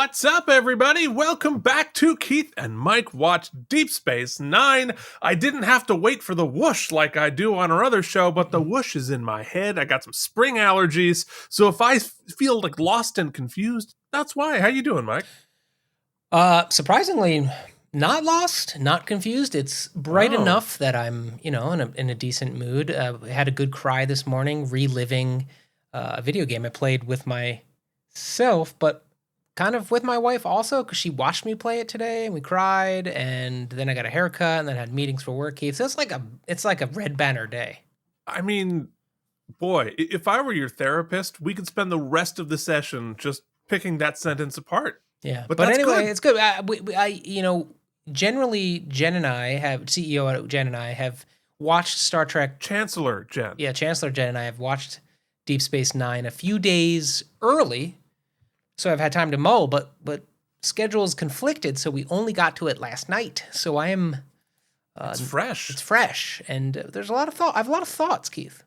What's up, everybody? Welcome back to Keith and Mike Watch Deep Space Nine. I didn't have to wait for the whoosh like I do on our other show, but the whoosh is in my head. I got some spring allergies, so if I feel like lost and confused, that's why. How you doing, Mike? Surprisingly, not lost, not confused. It's bright enough that I'm, in a decent mood. I had a good cry this morning, reliving a video game I played with myself, but kind of with my wife also, because she watched me play it today, and we cried, and then I got a haircut, and then had meetings for work. So it's like a red banner day. I mean, boy, if I were your therapist, we could spend the rest of the session just picking that sentence apart. Yeah, but anyway, it's good. Generally, Jen and I CEO Jen and I have watched Star Trek. Chancellor Jen. Yeah, Chancellor Jen and I have watched Deep Space Nine a few days early, so I've had time to mull, but schedules conflicted, so we only got to it last night. So I am. It's fresh. It's fresh, and there's a lot of thought. I have a lot of thoughts, Keith.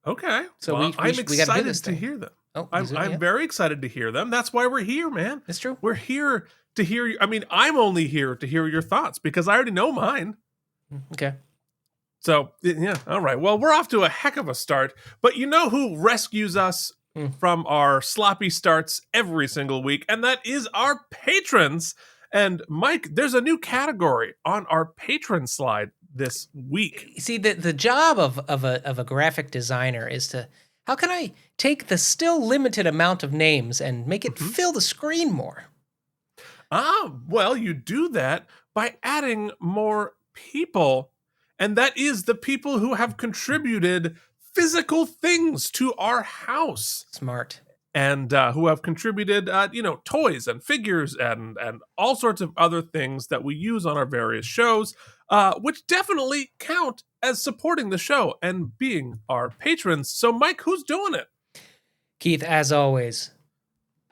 Okay, so I'm excited to hear them. Oh, I'm very excited to hear them. That's why we're here, man. That's true. We're here to hear you. I mean, I'm only here to hear your thoughts because I already know mine. Okay. So, yeah, all right. Well, we're off to a heck of a start, but you know who rescues us from our sloppy starts every single week, and that is our patrons. And Mike, there's a new category on our patron slide this week. See, the job of a graphic designer is to, how can I take the still limited amount of names and make it fill the screen more? Well, you do that by adding more people, and that is the people who have contributed physical things to our house. Smart. And who have contributed, toys and figures and all sorts of other things that we use on our various shows, which definitely count as supporting the show and being our patrons. So, Mike, who's doing it? Keith, as always,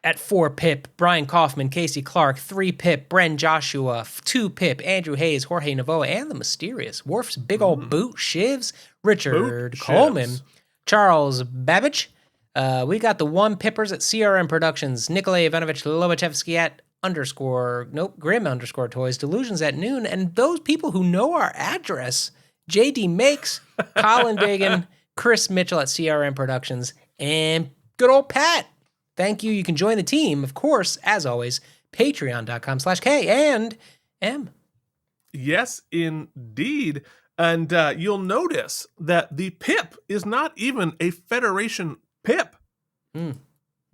at 4 Pip, Brian Kaufman, Casey Clark, 3 Pip, Bren Joshua, 2 Pip, Andrew Hayes, Jorge Navoa, and the mysterious Worf's Big Old Boot Shivs, Richard Coleman, Charles Babbage. We got the 1 Pippers at CRM Productions, Nikolay Ivanovich Lobachevsky at Grim_Toys, Delusions at Noon, and those people who know our address, JD Makes, Colin Dagan, Chris Mitchell at CRM Productions, and good old Pat. Thank you. You can join the team, of course, as always, patreon.com/K&M. Yes, indeed. And you'll notice that the Pip is not even a Federation Pip.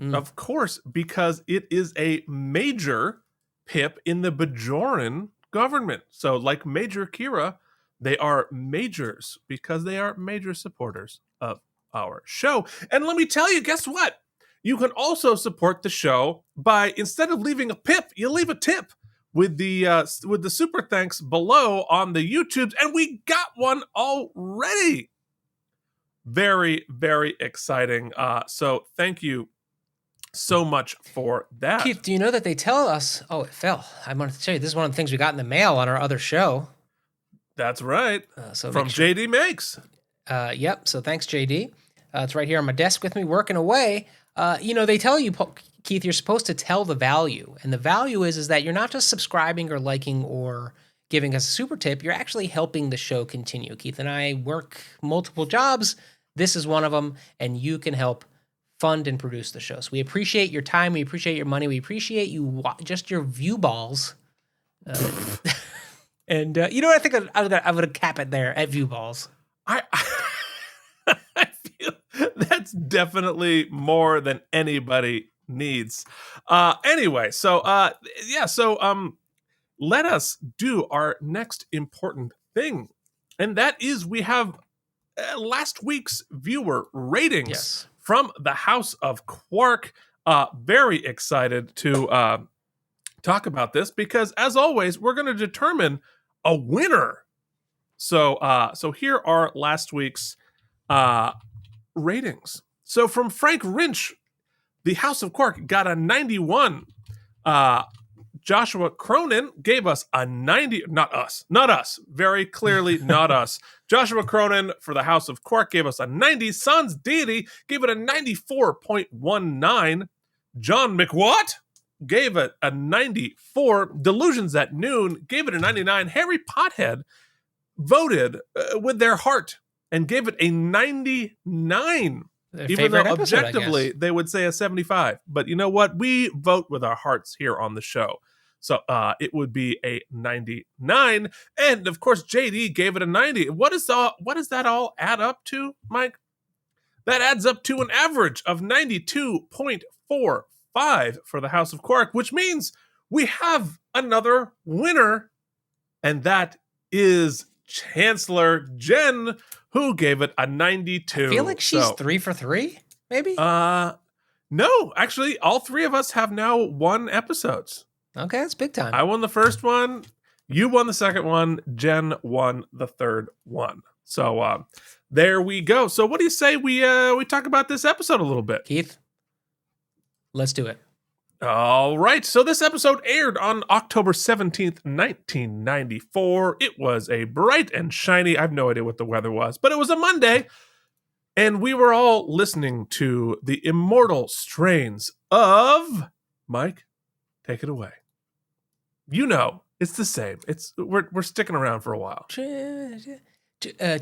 Of course, because it is a major Pip in the Bajoran government. So like Major Kira, they are majors because they are major supporters of our show. And let me tell you, guess what? You can also support the show by, instead of leaving a Pip, you leave a tip with the super thanks below on the YouTubes, and we got one already. Very, very exciting. So thank you so much for that. Keith, do you know that they tell us? Oh, it fell. I wanted to tell you, this is one of the things we got in the mail on our other show. That's right. From JD Makes. Yep. So thanks, JD. It's right here on my desk with me, working away. They tell you, Keith, you're supposed to tell the value. And the value is that you're not just subscribing or liking or giving us a super tip. You're actually helping the show continue. Keith and I work multiple jobs. This is one of them. And you can help fund and produce the show. So we appreciate your time. We appreciate your money. We appreciate you, just your view balls. And I think I'm going to cap it there at view balls. I feel that's definitely more than anybody needs. Anyway, so let us do our next important thing, and that is we have last week's viewer ratings from the House of Quark. Very excited to talk about this because, as always, we're going to determine a winner. So here are last week's ratings. So from Frank Rinch, the House of Quark got a 91. Joshua Cronin gave us a 90. Not us. Very clearly not us. Joshua Cronin for the House of Quark gave us a 90. Sans Deity gave it a 94.19. John McWatt gave it a 94. Delusions at Noon gave it a 99. Harry Pothead voted with their heart and gave it a 99. Their Even though favorite episode, I objectively guess. they would say a 75. But you know what? We vote with our hearts here on the show. So it would be a 99. And of course, JD gave it a 90. What does that all add up to, Mike? That adds up to an average of 92.45 for the House of Quark, which means we have another winner. And that is Chancellor Jen, who gave it a 92. I feel like she's 3 for 3, maybe? No, actually, all three of us have now won episodes. Okay, that's big time. I won the first one. You won the second one. Jen won the third one. So there we go. So what do you say we talk about this episode a little bit? Keith, let's do it. All right. So this episode aired on October 17th, 1994. It was a bright and shiny, I have no idea what the weather was, but it was a Monday. And we were all listening to the immortal strains of... Mike, take it away. You know, it's the same. We're sticking around for a while.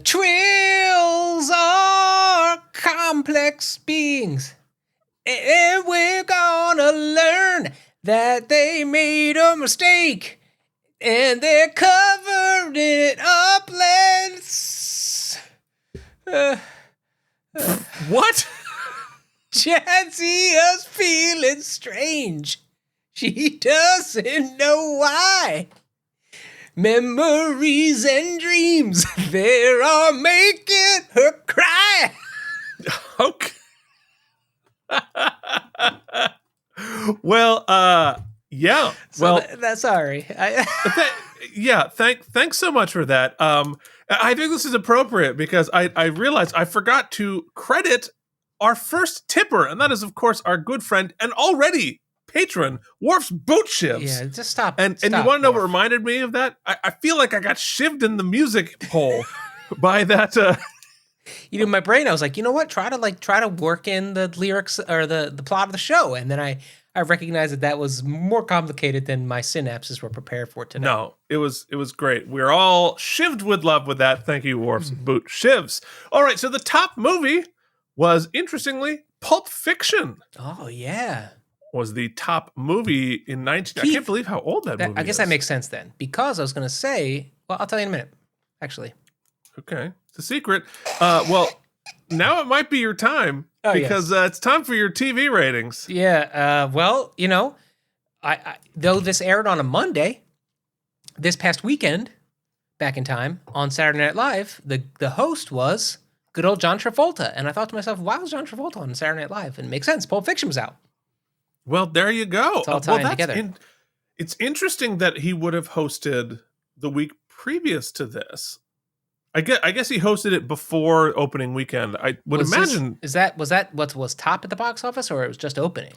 Trills are complex beings, and we're gonna learn that they made a mistake, and they're covering it up. What? Chansia's feeling strange. She doesn't know why. Memories and dreams, they are making her cry. Okay. Well, yeah. So that's sorry. Thanks so much for that. I think this is appropriate because I realized I forgot to credit our first tipper, and that is, of course, our good friend and already patron, Worf's Boot Shivs. Yeah, just stop. And you want to know what reminded me of that? I feel like I got shivved in the music hole by that. You know, in my brain, I was like, you know what? Try to work in the lyrics or the plot of the show, and then I recognized that was more complicated than my synapses were prepared for today. No, it was great. We're all shivved with love with that. Thank you, Worf's Boot Shivs. All right, so the top movie was, interestingly, Pulp Fiction. Oh, yeah. Was the top movie in 19... I can't believe how old that movie is. I guess that makes sense then. Because I was going to say... Well, I'll tell you in a minute, actually. Okay. It's a secret. Well, now it might be your time. Because it's time for your TV ratings. Yeah. Well, you know, I though this aired on a Monday, this past weekend, back in time, on Saturday Night Live, the host was good old John Travolta. And I thought to myself, why was John Travolta on Saturday Night Live? And it makes sense. Pulp Fiction was out. Well, there you go. It's all tying together. It's interesting that he would have hosted the week previous to this. I guess he hosted it before opening weekend. I would imagine. Was that what was top at the box office, or it was just opening?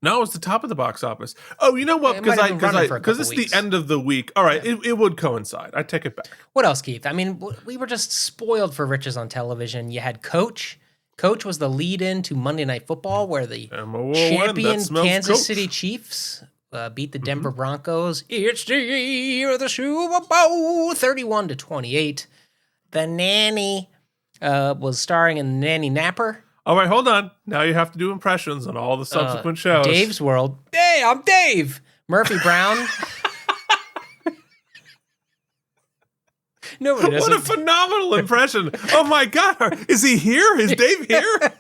No, it was the top of the box office. Oh, you know what? Because it's the end of the week. All right, it would coincide. I take it back. What else, Keith? I mean, we were just spoiled for riches on television. You had Coach. Coach was the lead-in to Monday Night Football, where the champion Kansas City Chiefs beat the Denver Broncos. It's the year of the Super Bowl, 31-28. The Nanny was starring in Nanny Napper. All right, hold on. Now you have to do impressions on all the subsequent shows. Dave's World. Hey, I'm Dave. Murphy Brown. Nobody does What a phenomenal impression. Oh my God. Is he here? Is Dave here?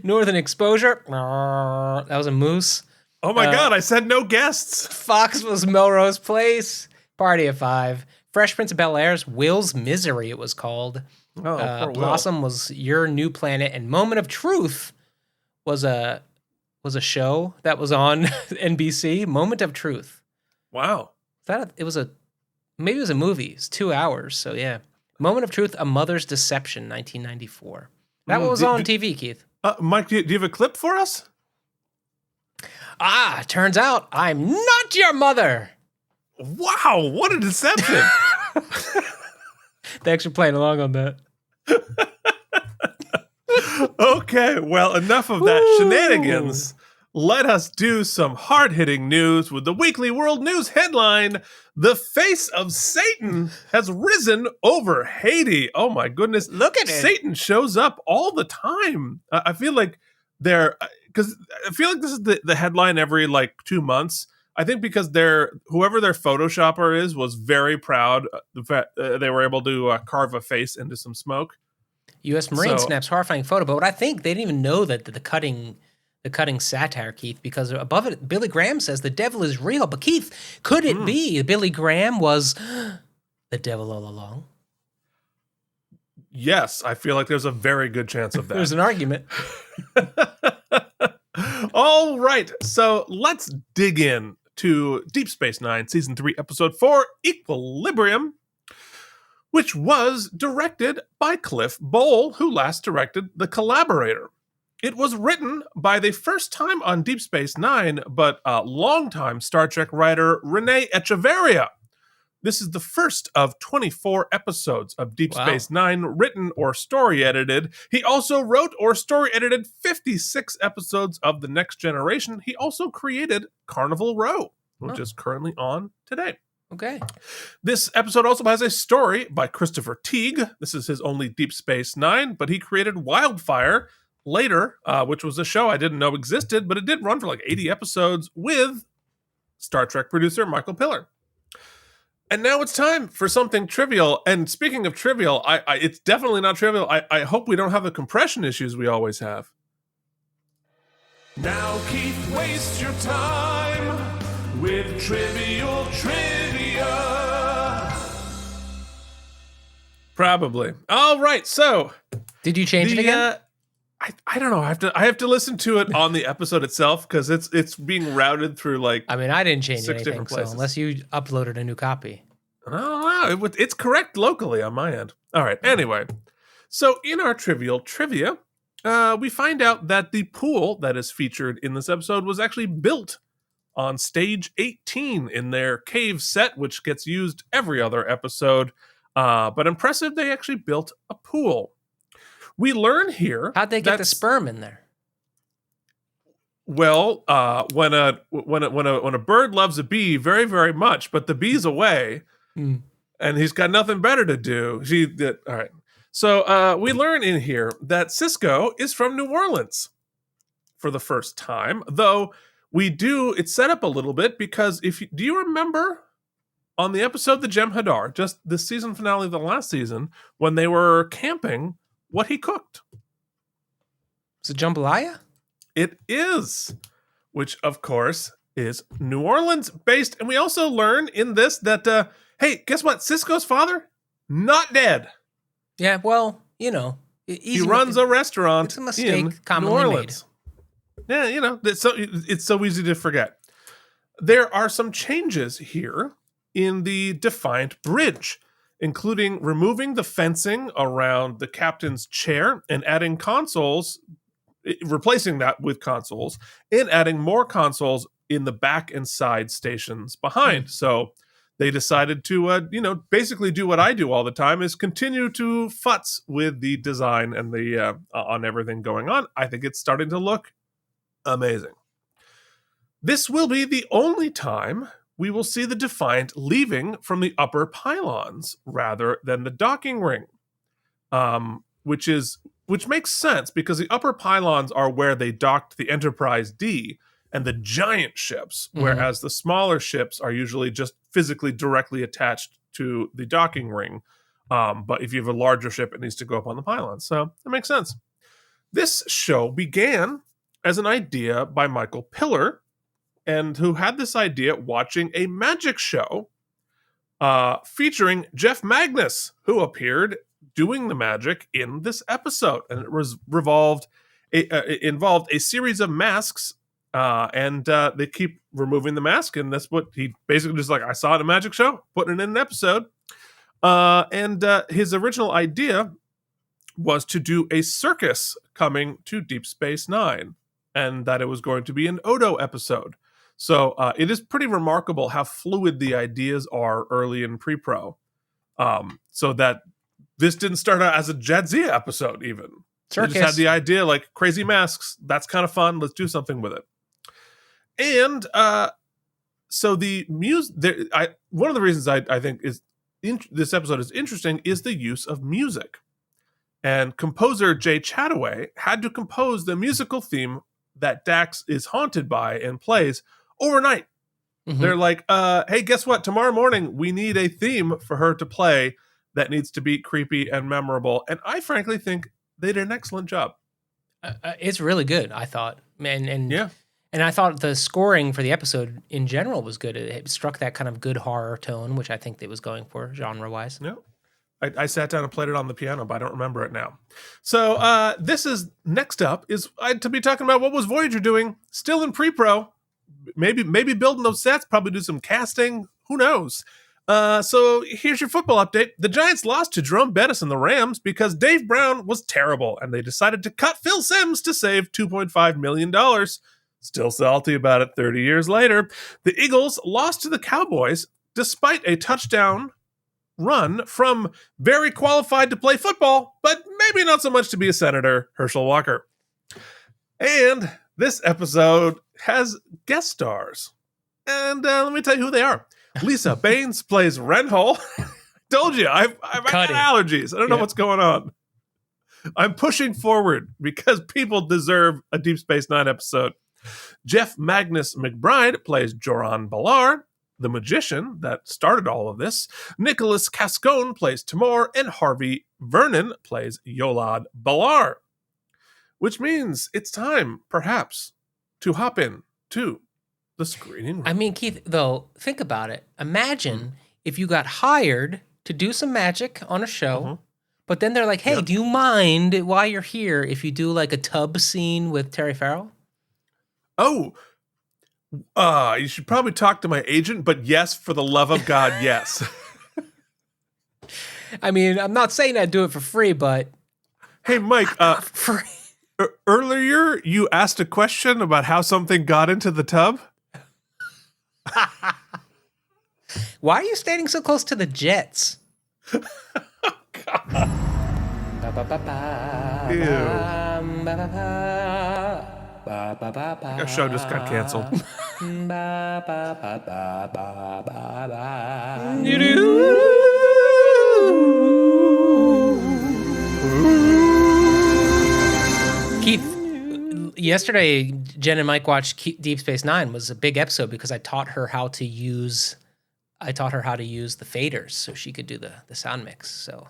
Northern Exposure. That was a moose. Oh my God. I said no guests. Fox was Melrose Place. Party of Five. Fresh Prince of Bel-Air's Will's Misery, it was called. Oh, Blossom was Your New Planet. And Moment of Truth was a show that was on NBC. Moment of Truth. Wow. Maybe it was a movie. It's 2 hours. So yeah. Moment of Truth, A Mother's Deception, 1994. That one was on TV, Keith. Mike, do you have a clip for us? Turns out I'm not your mother. Wow, what a deception. Thanks for playing along on that. Okay, well, enough of that shenanigans. let us do some hard-hitting news with the Weekly World News headline, "The face of Satan has risen over Haiti." Oh my goodness. Look at it. Satan shows up all the time. I feel like because I feel like this is the headline every like 2 months. I think because whoever their Photoshopper is was very proud the fact they were able to carve a face into some smoke. U.S. Marine snaps horrifying photo, but I think they didn't even know that the cutting satire, Keith, because above it, Billy Graham says the devil is real. But Keith, could it be Billy Graham was the devil all along? Yes, I feel like there's a very good chance of that. There's an argument. All right, so let's dig in to Deep Space Nine, Season 3, Episode 4, Equilibrium, which was directed by Cliff Bole, who last directed The Collaborator. It was written by the first time on Deep Space Nine, but longtime Star Trek writer Renee Echeverria. This is the first of 24 episodes of Deep Space Nine written or story edited. He also wrote or story edited 56 episodes of The Next Generation. He also created Carnival Row, which is currently on today. Okay. This episode also has a story by Christopher Teague. This is his only Deep Space Nine, but he created Wildfire later, which was a show I didn't know existed, but it did run for like 80 episodes with Star Trek producer Michael Piller. And now it's time for something trivial. And speaking of trivial, it's definitely not trivial. I hope we don't have the compression issues we always have. Now, Keith, waste your time with trivial trivia. Probably. All right. So, did you change it again? I don't know. I have to listen to it on the episode itself because it's being routed through like. I mean, I didn't change 6 different anything, places. so unless you uploaded a new copy. I don't know. It's correct locally on my end. All right. Anyway, so in our trivial trivia, we find out that the pool that is featured in this episode was actually built on stage 18 in their cave set, which gets used every other episode. But impressive, they actually built a pool. We learn here. How'd they get the sperm in there? Well, when a bird loves a bee very, very much, but the bee's away, and he's got nothing better to do. All right. So we learn in here that Cisco is from New Orleans for the first time, though it's set up a little bit because do you remember on the episode The Jem'Hadar, just the season finale of the last season, when they were camping, what he cooked? Is it jambalaya? It is, which of course is New Orleans based. And we also learn in this that, hey, guess what? Cisco's father, not dead. Yeah, well, he runs a restaurant. It's a mistake in commonly New Orleans. Made. Yeah, it's so easy to forget. There are some changes here in the Defiant Bridge, including removing the fencing around the captain's chair and adding consoles, replacing that with consoles, and adding more consoles in the back and side stations behind. So they decided to, basically do what I do all the time, is continue to futz with the design and the on everything going on. I think it's starting to look amazing. This will be the only time we will see the Defiant leaving from the upper pylons rather than the docking ring, which makes sense because the upper pylons are where they docked the Enterprise D and the giant ships, whereas the smaller ships are usually just physically directly attached to the docking ring. But if you have a larger ship, it needs to go up on the pylons. So that makes sense. This show began as an idea by Michael Piller, and who had this idea watching a magic show featuring Jeff Magnus, who appeared doing the magic in this episode. And it was involved a series of masks, and they keep removing the mask, and that's what he basically just like, I saw it in a magic show, putting it in an episode. And his original idea was to do a circus coming to Deep Space Nine, and that it was going to be an Odo episode. So it is pretty remarkable how fluid the ideas are early in pre-pro. So that this didn't start out as a Jadzia episode even. Circus. They just had the idea, like, crazy masks, that's kind of fun, let's do something with it. And so the music, one of the reasons I think this episode is interesting is the use of music. And composer Jay Chataway had to compose the musical theme that Dax is haunted by and plays overnight. Mhm. They're like, hey, guess what? Tomorrow morning, we need a theme for her to play that needs to be creepy and memorable. And I frankly think they did an excellent job. It's really good, I thought. And Yeah. And I thought the scoring for the episode in general was good. It struck that kind of good horror tone, which I think it was going for genre-wise. No. I sat down and played it on the piano, but I don't remember it now. So this is next up is to be talking about what was Voyager doing, still in pre-pro, maybe building those sets, probably do some casting, who knows. So here's your football update. The Giants lost to Jerome Bettis and the Rams because Dave Brown was terrible, and they decided to cut Phil Simms to save $2.5 million. Still salty about it 30 years later. The Eagles lost to the Cowboys despite a touchdown run from very qualified to play football, but maybe not so much to be a senator, Herschel Walker. And this episode has guest stars. And let me tell you who they are. Lisa Baines plays Renhall. Told you, I've got allergies. I don't know what's going on. I'm pushing forward because people deserve a Deep Space Nine episode. Jeff Magnus McBride plays Joran Ballar, the magician that started all of this. Nicholas Cascone plays Timor, and Harvey Vernon plays Yolad Ballar. Which means it's time, perhaps, to hop in to the screening room. I mean, Keith, though, think about it. Imagine if you got hired to do some magic on a show, but then they're like, hey, do you mind while you're here if you do like a tub scene with Terry Farrell? Oh, you should probably talk to my agent, but yes, for the love of God, yes. I mean, I'm not saying I'd do it for free, but... Hey, Mike, free. Earlier you asked a question about how something got into the tub? Why are you standing so close to the jets? God. Our show just got canceled. Keith, yesterday Jen and Mike watched Deep Space Nine. Was a big episode because I taught her how to use the faders so she could do the sound mix. So,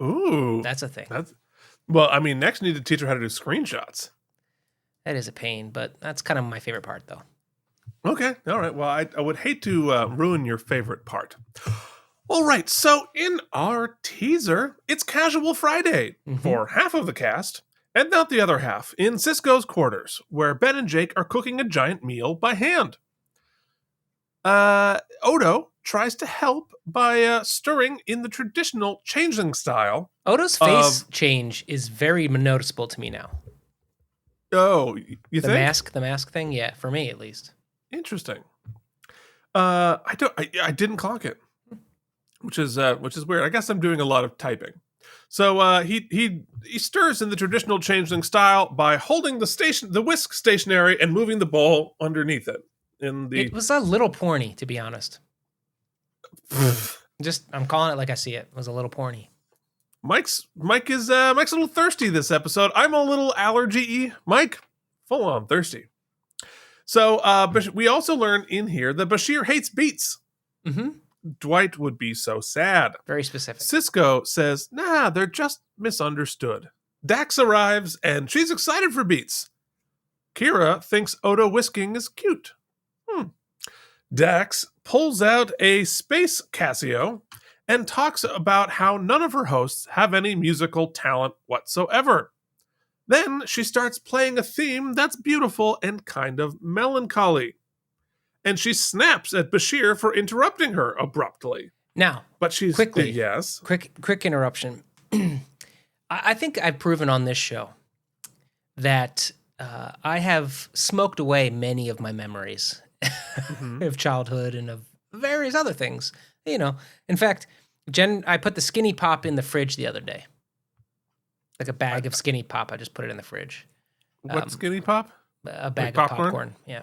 ooh, that's a thing. Well, I mean, next you need to teach her how to do screenshots. That is a pain, but that's kind of my favorite part, though. Okay, all right. Well, I would hate to ruin your favorite part. All right, so in our teaser, it's Casual Friday for half of the cast, and not the other half, in Cisco's quarters, where Ben and Jake are cooking a giant meal by hand. Odo tries to help by stirring in the traditional changeling style. Odo's face change is very noticeable to me now. Oh, you think? The mask thing? Yeah, for me at least. Interesting. I didn't clock it, which is weird. I guess I'm doing a lot of typing. So he stirs in the traditional changeling style by holding the whisk stationary and moving the bowl underneath it. It was a little porny, to be honest. I'm calling it like I see it. It was a little porny. Mike is a little thirsty this episode. I'm a little allergy-y. Mike, full on thirsty. So we also learn in here that Bashir hates beets. Dwight would be so sad. Very specific. Cisco says, nah, they're just misunderstood. Dax arrives, and she's excited for beets. Kira thinks Odo whisking is cute. Dax pulls out a space Casio and talks about how none of her hosts have any musical talent whatsoever. Then she starts playing a theme that's beautiful and kind of melancholy. And she snaps at Bashir for interrupting her abruptly. Now, but she's quickly, yes. Quick interruption. I think I've proven on this show that I have smoked away many of my memories of childhood and of various other things. You know, in fact, Jen, I put the Skinny Pop in the fridge the other day. Like a bag of Skinny Pop. I just put it in the fridge. What Skinny Pop? A bag of popcorn. Yeah.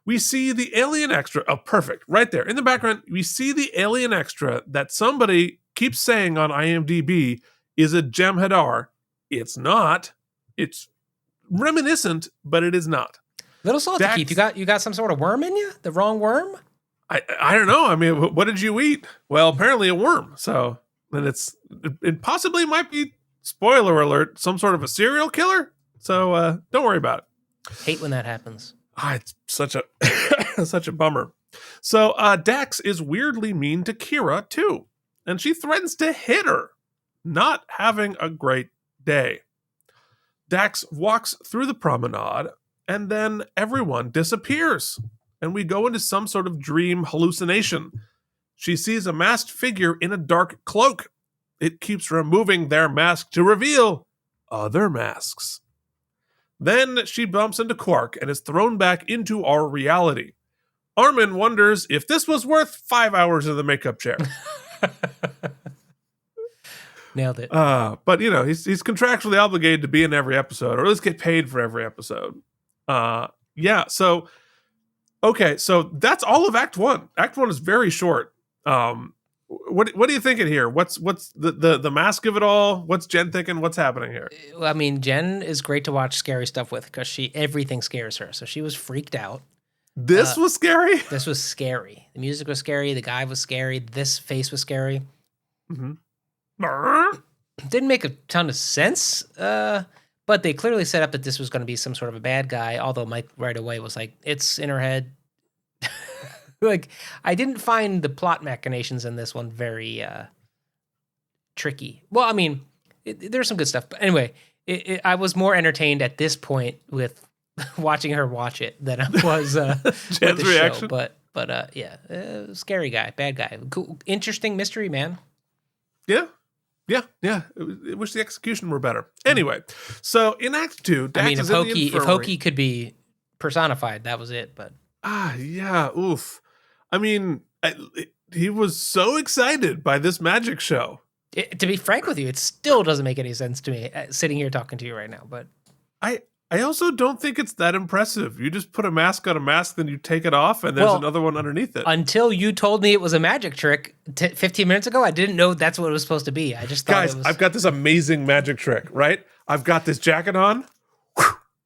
We see the alien extra. Oh, perfect. Right there in the background, we see the alien extra that somebody keeps saying on IMDb is a Jem'Hadar. It's not. It's reminiscent, but it is not. Little salty, Dax, Keith. You got some sort of worm in you? The wrong worm? I don't know. I mean, what did you eat? Well, apparently a worm. So then it possibly might be, spoiler alert, some sort of a serial killer. So don't worry about it. Hate when that happens. It's such a such a bummer. So Dax is weirdly mean to Kira too, and she threatens to hit her. Not having a great day. Dax walks through the promenade, and then everyone disappears, and we go into some sort of dream hallucination. She sees a masked figure in a dark cloak. It keeps removing their mask to reveal other masks. Then she bumps into Quark and is thrown back into our reality. Armin wonders if this was worth 5 hours in the makeup chair. Nailed it. But, he's contractually obligated to be in every episode, or at least get paid for every episode. Yeah, so, okay, so that's all of Act 1. Act 1 is very short. What are you thinking here? What's the mask of it all? What's Jen thinking? What's happening here? Well, I mean, Jen is great to watch scary stuff with because everything scares her. So she was freaked out. This was scary? This was scary. The music was scary. The guy was scary. This face was scary. Mm-hmm. Didn't make a ton of sense, but they clearly set up that this was going to be some sort of a bad guy, although Mike right away was like, it's in her head. Like, I didn't find the plot machinations in this one very tricky. Well, I mean, there's some good stuff. But anyway, I was more entertained at this point with watching her watch it than I was with the reaction. Show. But yeah, scary guy, bad guy. Cool, interesting mystery, man. Yeah. I wish the execution were better. Anyway, so in Act 2, Dax if Hokey could be personified, that was it. But yeah, oof. I mean, he was so excited by this magic show. To be frank with you, it still doesn't make any sense to me sitting here talking to you right now. But I also don't think it's that impressive. You just put a mask on a mask, then you take it off, and there's another one underneath it. Until you told me it was a magic trick 15 minutes ago, I didn't know that's what it was supposed to be. I just thought Guys, I've got this amazing magic trick, right? I've got this jacket on.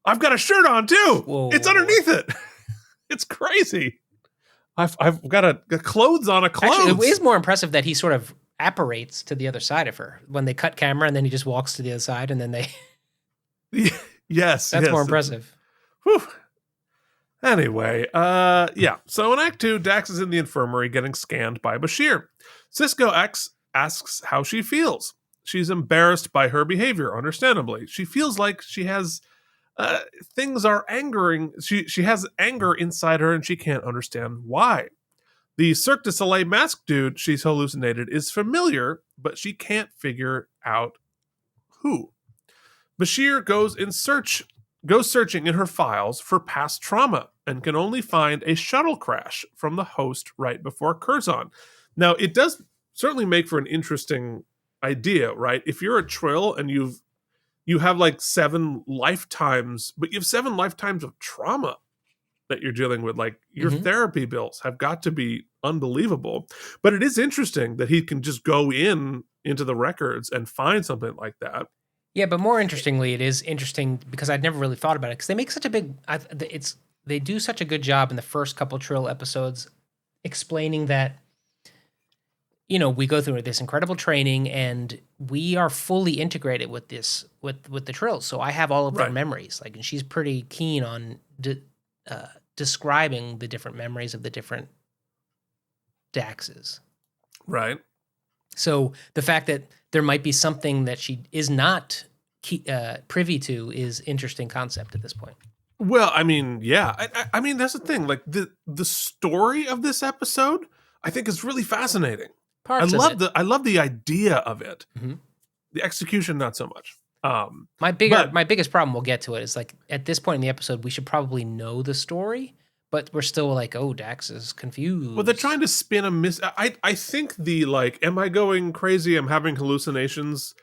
I've got a shirt on, too. Whoa. It's underneath it. It's crazy. I've got a clothes on a clothes. Actually, it is more impressive that he sort of apparates to the other side of her when they cut camera, and then he just walks to the other side, and then they... Yes. That's more impressive. Whew. Anyway, yeah. So in Act 2, Dax is in the infirmary getting scanned by Bashir. Cisco X asks how she feels. She's embarrassed by her behavior, understandably. She feels like she has... things are angering. She has anger inside her and she can't understand why. The Cirque du Soleil mask dude she's hallucinated is familiar, but she can't figure out who. Bashir goes searching in her files for past trauma and can only find a shuttle crash from the host right before Curzon. Now, it does certainly make for an interesting idea, right? If you're a Trill and you have like 7 lifetimes, but you have 7 lifetimes of trauma that you're dealing with. Like your therapy bills have got to be unbelievable. But it is interesting that he can just go into the records and find something like that. Yeah, but more interestingly, it is interesting because I'd never really thought about it because they make such a big. They do such a good job in the first couple Trill episodes explaining that. We go through this incredible training and we are fully integrated with this, with the Trills. So I have all of their memories. And she's pretty keen on describing the different memories of the different Daxes. Right. So the fact that there might be something that she is not privy to is interesting concept at this point. Well, I mean, yeah. I mean, that's the thing. Like the story of this episode, I think is really fascinating. I love the idea of it. Mm-hmm. The execution, not so much. My biggest problem, we'll get to it, is like at this point in the episode, we should probably know the story, but we're still like, oh, Dax is confused. Well, they're trying to spin I think the like, am I going crazy? I'm having hallucinations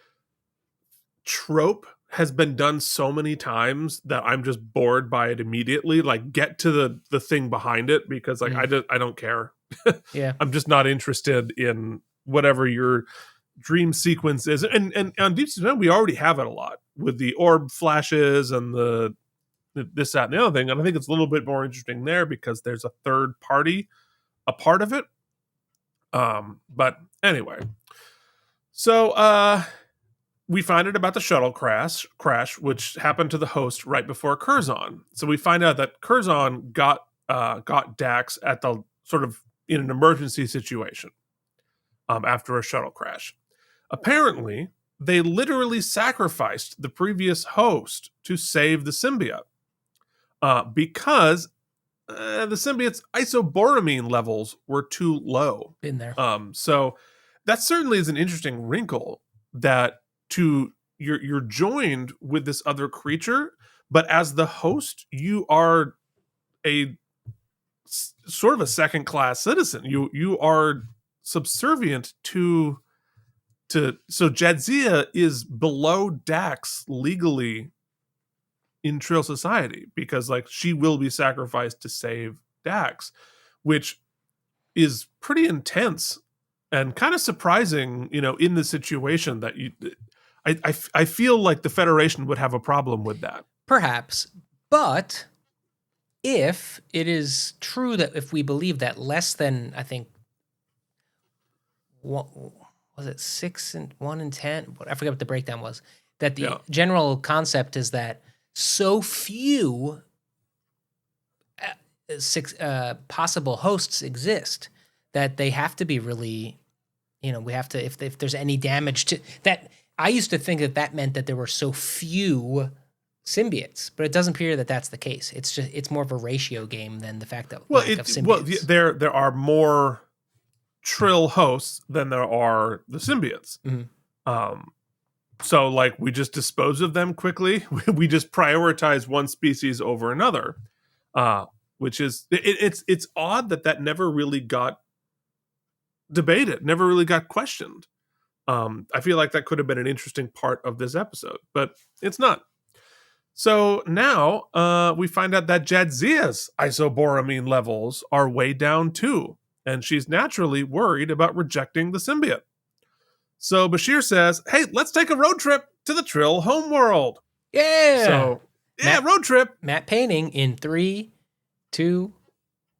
trope has been done so many times that I'm just bored by it immediately. Like, get to the thing behind it, because like I don't care. Yeah. I'm just not interested in whatever your dream sequence is. And on Deep Space Nine, we already have it a lot with the orb flashes and the this, that, and the other thing. And I think it's a little bit more interesting there because there's a third party a part of it. But anyway, so we find out about the shuttle crash, which happened to the host right before Curzon. So we find out that Curzon got Dax at the sort of in an emergency situation after a shuttle crash. Apparently, they literally sacrificed the previous host to save the symbiote because the symbiote's isoboramine levels were too low. Been there. So that certainly is an interesting wrinkle, that you're joined with this other creature, but as the host, you are a sort of a second class citizen. You are subservient to so Jadzia is below Dax legally in Trill society, because like she will be sacrificed to save Dax, which is pretty intense and kind of surprising, in the situation that I feel like the Federation would have a problem with that. Perhaps, but if it is true that if we believe that less than, I think, what was it, 6 and 1 in 10? I forget what the breakdown was. That the general concept is that so few possible hosts exist that they have to be really, we have to, if there's any damage to that. I used to think that meant that there were so few symbiotes, but it doesn't appear that that's the case. It's more of a ratio game than the fact that lack of symbiotes. There are more Trill hosts than there are the symbiotes. Mm-hmm. So like we just dispose of them quickly. We just prioritize one species over another, which is it's odd that never really got debated, never really got questioned. I feel like that could have been an interesting part of this episode, but it's not. So now we find out that Jadzia's isoboramine levels are way down too, and she's naturally worried about rejecting the symbiote. So Bashir says, hey, let's take a road trip to the Trill homeworld. Yeah. So, road trip. Matte painting in 3, 2,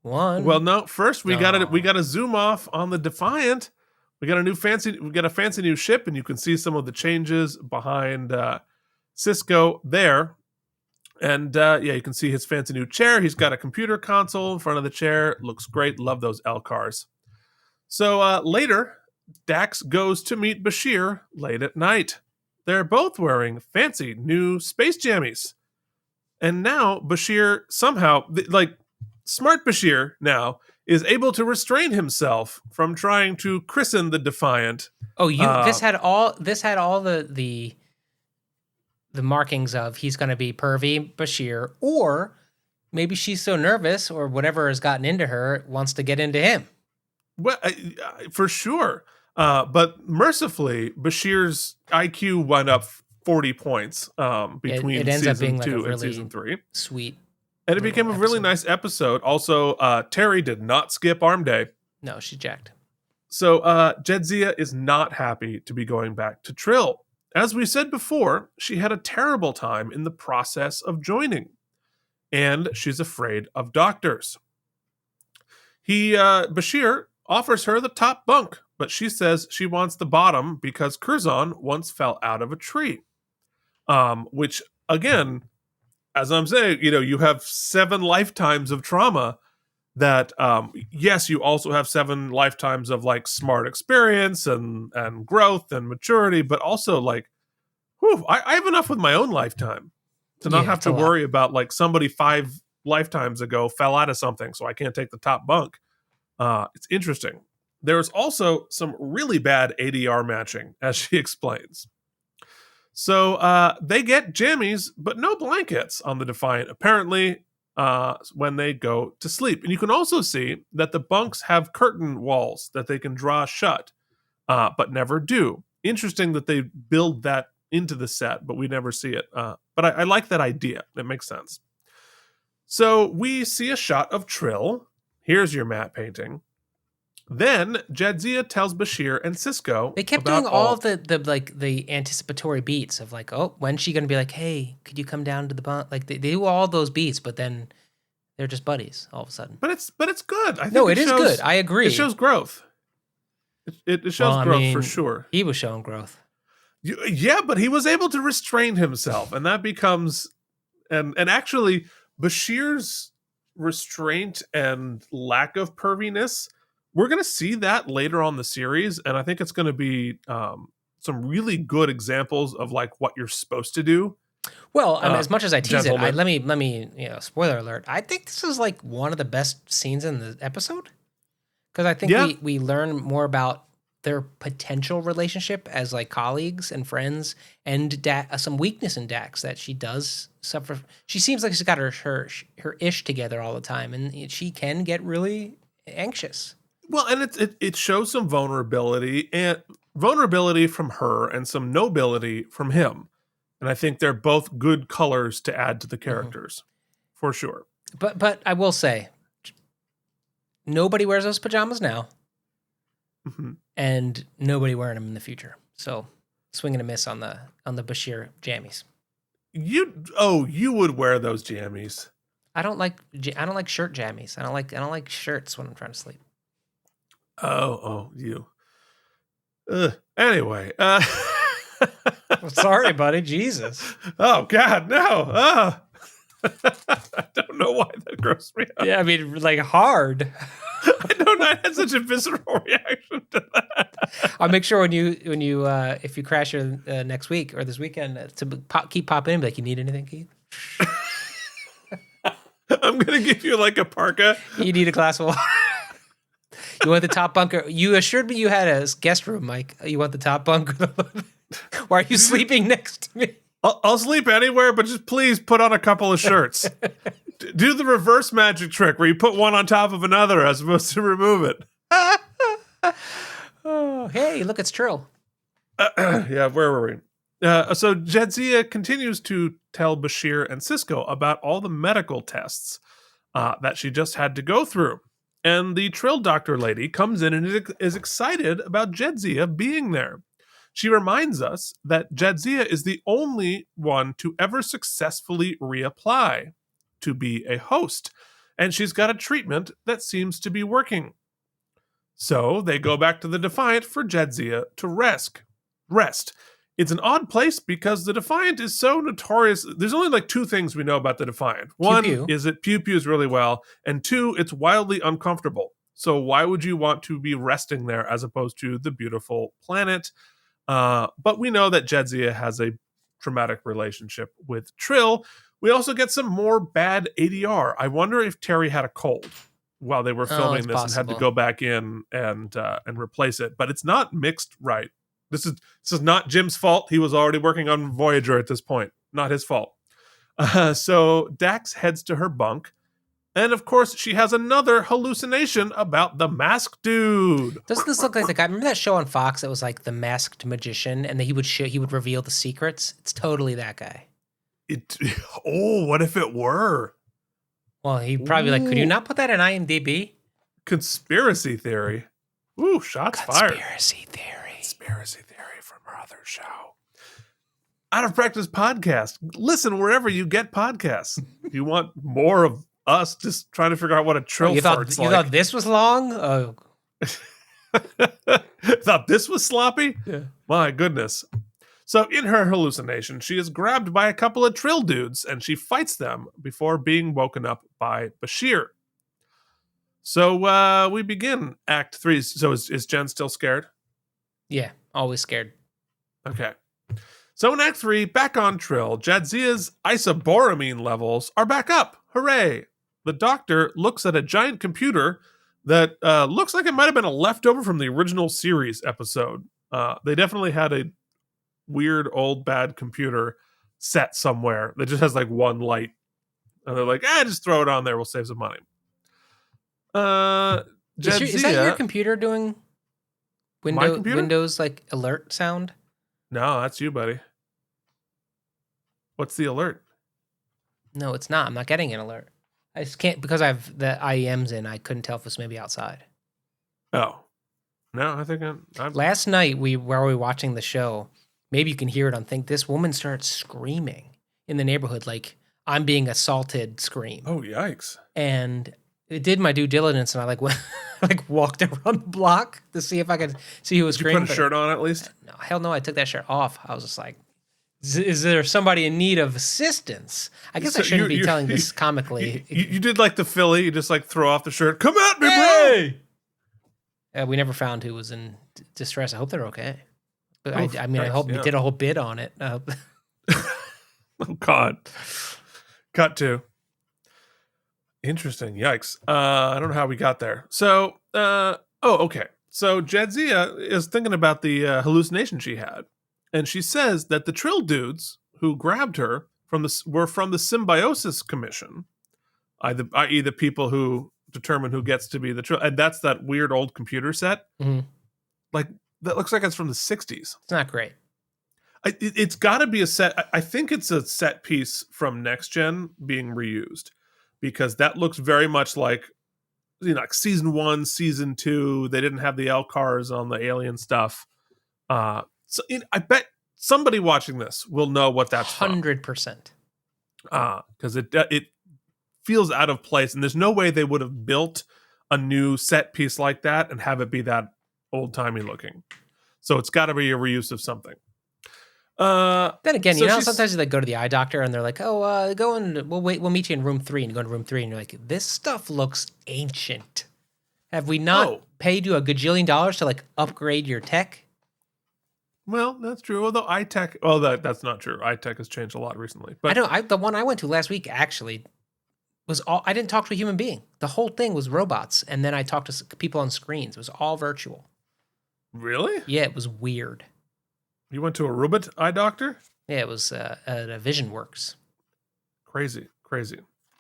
1. Well, no, first we gotta zoom off on the Defiant. We got a fancy new ship, and you can see some of the changes behind Cisco there. And you can see his fancy new chair. He's got a computer console in front of the chair. Looks great. Love those L-cars. So later, Dax goes to meet Bashir late at night. They're both wearing fancy new space jammies. And now Bashir somehow, smart Bashir now, is able to restrain himself from trying to christen the Defiant. Oh, this had all the markings of he's going to be pervy Bashir, or maybe she's so nervous or whatever has gotten into her wants to get into him. Well, for sure. But mercifully, Bashir's IQ went up 40 points between it ends up being season 2 like a and really season 3. Sweet. And it became a really nice episode. Also, Terry did not skip arm day. No, she jacked. So Jadzia is not happy to be going back to Trill. As we said before, she had a terrible time in the process of joining. And she's afraid of doctors. Bashir offers her the top bunk, but she says she wants the bottom because Curzon once fell out of a tree. Which, again, as I'm saying, you have 7 lifetimes of trauma that, yes, you also have 7 lifetimes of like smart experience and growth and maturity, but also like, I have enough with my own lifetime to not have to worry about like somebody 5 lifetimes ago fell out of something, so I can't take the top bunk. It's interesting. There's also some really bad ADR matching, as she explains. So they get jammies, but no blankets on the Defiant, apparently, when they go to sleep. And you can also see that the bunks have curtain walls that they can draw shut, but never do. Interesting that they build that into the set, but we never see it. But I like that idea. It makes sense. So we see a shot of Trill. Here's your matte painting. Then Jadzia tells Bashir and Sisko. They kept doing all the anticipatory beats of like, oh, when's she gonna be like, hey, could you come down to the bunk? Like they do all those beats, but then they're just buddies all of a sudden. But it's good. I think no, it is good. I agree. It shows growth. It shows growth for sure. He was showing growth. Yeah, but he was able to restrain himself, and that becomes and actually Bashir's restraint and lack of perviness. We're going to see that later on the series, and I think it's going to be some really good examples of like what you're supposed to do. Well, as much as I tease it, let me spoiler alert. I think this is like one of the best scenes in the episode because I think we learn more about their potential relationship as like colleagues and friends, and some weakness in Dax that she does suffer. She seems like she's got her ish together all the time, and she can get really anxious. Well, and it shows some vulnerability from her and some nobility from him. And I think they're both good colors to add to the characters, for sure. But I will say, nobody wears those pajamas now, and nobody wearing them in the future. So swing and a miss on the Bashir jammies. You would wear those jammies. I don't like shirt jammies. I don't like shirts when I'm trying to sleep. You. Anyway. Sorry, buddy. Jesus. Oh, God, no. I don't know why that grossed me out. Yeah, I mean, like hard. I don't know. I had such a visceral reaction to that. I'll make sure when you if you crash here next week or this weekend to keep popping in, like, you need anything, Keith? I'm going to give you like a parka. You need a glass of water. You want the top bunker? You assured me you had a guest room, Mike. You want the top bunker? Why are you sleeping next to me? I'll sleep anywhere, but just please put on a couple of shirts. Do the reverse magic trick where you put one on top of another as opposed to remove it. Oh, hey, look, it's Trill. Yeah, where were we? So Jadzia continues to tell Bashir and Sisko about all the medical tests that she just had to go through. And the Trill doctor lady comes in and is excited about Jadzia being there. She reminds us that Jadzia is the only one to ever successfully reapply to be a host, and she's got a treatment that seems to be working. So they go back to the Defiant for Jadzia to rest. It's an odd place because the Defiant is so notorious. There's only like two things we know about the Defiant. One is it pew-pews really well, and two, it's wildly uncomfortable. So why would you want to be resting there as opposed to the beautiful planet? But we know that Jadzia has a traumatic relationship with Trill. We also get some more bad ADR. I wonder if Terry had a cold while they were filming this and had to go back in and replace it. But it's not mixed right. This is not Jim's fault. He was already working on Voyager at this point. Not his fault. So Dax heads to her bunk. And of course, she has another hallucination about the masked dude. Doesn't this look like the guy? Remember that show on Fox that was like the masked magician, and he would reveal the secrets? It's totally that guy. What if it were? Well, he'd probably be like, could you not put that in IMDb? Conspiracy theory. Ooh, shots fired. Conspiracy theory from our other show. Out of Practice Podcast. Listen wherever you get podcasts. If you want more of us just trying to figure out what a Trill fart's like. You thought this was long? Oh. Thought this was sloppy? Yeah. My goodness. So in her hallucination, she is grabbed by a couple of Trill dudes and she fights them before being woken up by Bashir. So we begin Act 3. So is Jen still scared? Yeah, always scared. Okay. So in Act 3, back on Trill, Jadzia's isoboramine levels are back up. Hooray! The doctor looks at a giant computer that looks like it might have been a leftover from the original series episode. They definitely had a weird old bad computer set somewhere that just has like one light. And they're like, just throw it on there. We'll save some money. Is that your computer doing Windows like alert sound? No, that's you, buddy. What's the alert? No, it's not. I'm not getting an alert. I just can't because I have the IEMs in. I couldn't tell if it was maybe outside. Oh. No, I think I'm Last night we were watching the show. Maybe you can hear it on Think. This woman starts screaming in the neighborhood like I'm being assaulted scream. Oh, yikes. And it did my due diligence, and I walked around the block to see if I could see who was Did you screaming. put a shirt on at least? No, hell no, I took that shirt off. I was just like, is there somebody in need of assistance? I guess I shouldn't be telling this comically. You did like the Philly, you just like throw off the shirt. Come at me, bro! We never found who was in distress. I hope they're okay. But Oof, I hope we did a whole bit on it. Oh, God. Cut to. Interesting. Yikes. I don't know how we got there. So, okay. So Jadzia is thinking about the hallucination she had. And she says that the Trill dudes who grabbed her were from the Symbiosis Commission, i.e. the people who determine who gets to be the Trill. And that's that weird old computer set. Mm-hmm. Like, that looks like it's from the 60s. It's not great. It's got to be a set. I think it's a set piece from Next Gen being reused, because that looks very much like, like season 1, season 2. They didn't have the L-cars on the alien stuff. So I bet somebody watching this will know what that's 100%. Because it feels out of place, and there's no way they would have built a new set piece like that and have it be that old-timey looking. So it's got to be a reuse of something. Then again, so sometimes they go to the eye doctor and they're like, "Oh, go and we'll meet you in room 3." And you go to room 3 and you're like, "This stuff looks ancient. Have we not paid you a gajillion dollars to like upgrade your tech?" Well, that's true. Although iTech, that's not true. iTech has changed a lot recently. But the one I went to last week actually was all. I didn't talk to a human being. The whole thing was robots, and then I talked to people on screens. It was all virtual. Really? Yeah, it was weird. You went to a robot eye doctor? Yeah, it was at Vision Works. Crazy.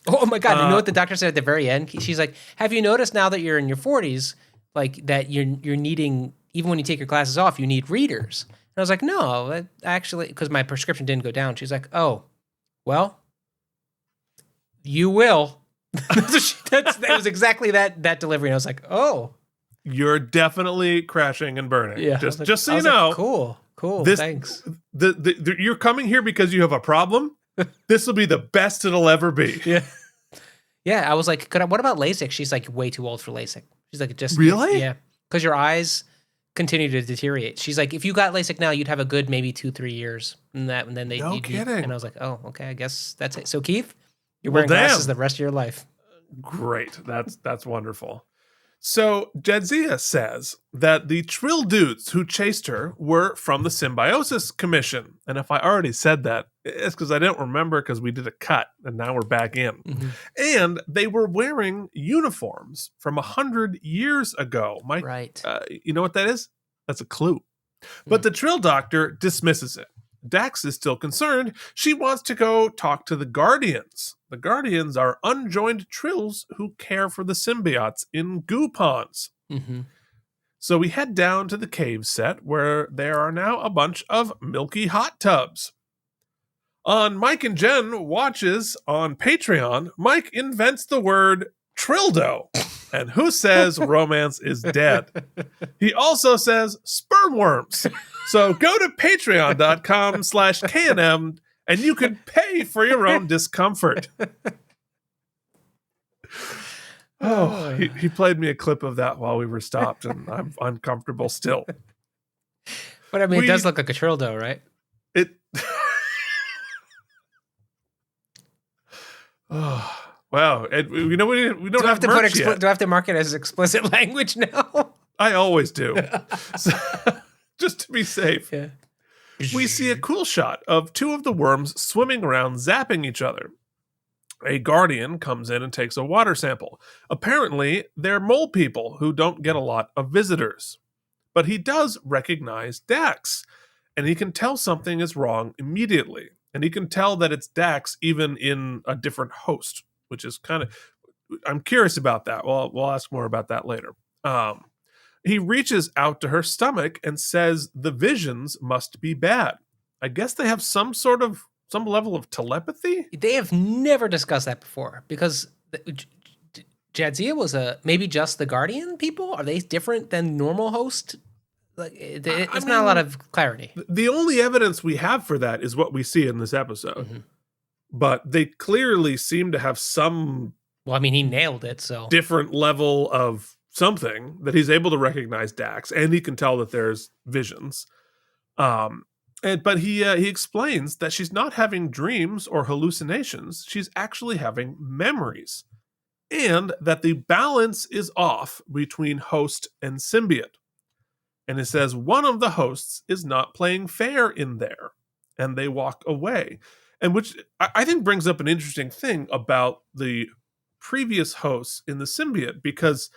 Oh my God! You know what the doctor said at the very end? She's like, "Have you noticed now that you're in your 40s, like that you're needing, even when you take your glasses off, you need readers?" And I was like, "No, actually," because my prescription didn't go down. She's like, "Oh, well, you will." That was exactly that delivery. And I was like, "Oh, you're definitely crashing and burning." Yeah, just so you know. Cool. Thanks. You're coming here because you have a problem. This will be the best it'll ever be. Yeah. I was like, what about LASIK? She's like, way too old for LASIK. She's like, just really? Yeah, because your eyes continue to deteriorate. She's like, if you got LASIK now, you'd have a good maybe 2-3 years, and then they. No kidding. And I was like, oh, okay, I guess that's it. So Keith, you're wearing glasses the rest of your life. Great. That's wonderful. So Jadzia says that the Trill dudes who chased her were from the Symbiosis Commission. And if I already said that, it's because I didn't remember, because we did a cut and now we're back in. Mm-hmm. And they were wearing uniforms from 100 years ago. Mike, right. You know what that is? That's a clue. But the Trill doctor dismisses it. Dax is still concerned. She wants to go talk to the Guardians. The Guardians are unjoined Trills who care for the symbiotes in goo ponds. Mm-hmm. So we head down to the cave set, where there are now a bunch of milky hot tubs. On Mike and Jen Watches on Patreon, Mike invents the word Trildo. And who says romance is dead? He also says sperm worms. So go to patreon.com/KNM and you can pay for your own discomfort. He played me a clip of that while we were stopped, and I'm uncomfortable still. But I mean, it does look like a Trildo, right? It. Wow. And we don't have to merch yet. Do I have to mark it as explicit language now? I always do. So, just to be safe. Yeah. We see a cool shot of two of the worms swimming around, zapping each other. A guardian comes in and takes a water sample. Apparently, they're mole people who don't get a lot of visitors. But he does recognize Dax, and he can tell something is wrong immediately. And he can tell that it's Dax even in a different host, which is kind of... I'm curious about that. We'll ask more about that later. He reaches out to her stomach and says the visions must be bad. I guess they have some sort of level of telepathy? They have never discussed that before because Jadzia was maybe just the Guardian people. Are they different than normal host? Like, it's not a lot of clarity. The only evidence we have for that is what we see in this episode. But they clearly seem to have some... Well, I mean, he nailed it, so... different level of something that he's able to recognize Dax, and he can tell that there's visions. But he explains that she's not having dreams or hallucinations. She's actually having memories. And that the balance is off between host and symbiote. And it says one of the hosts is not playing fair in there. And they walk away. And which I think brings up an interesting thing about the previous hosts in the symbiote, because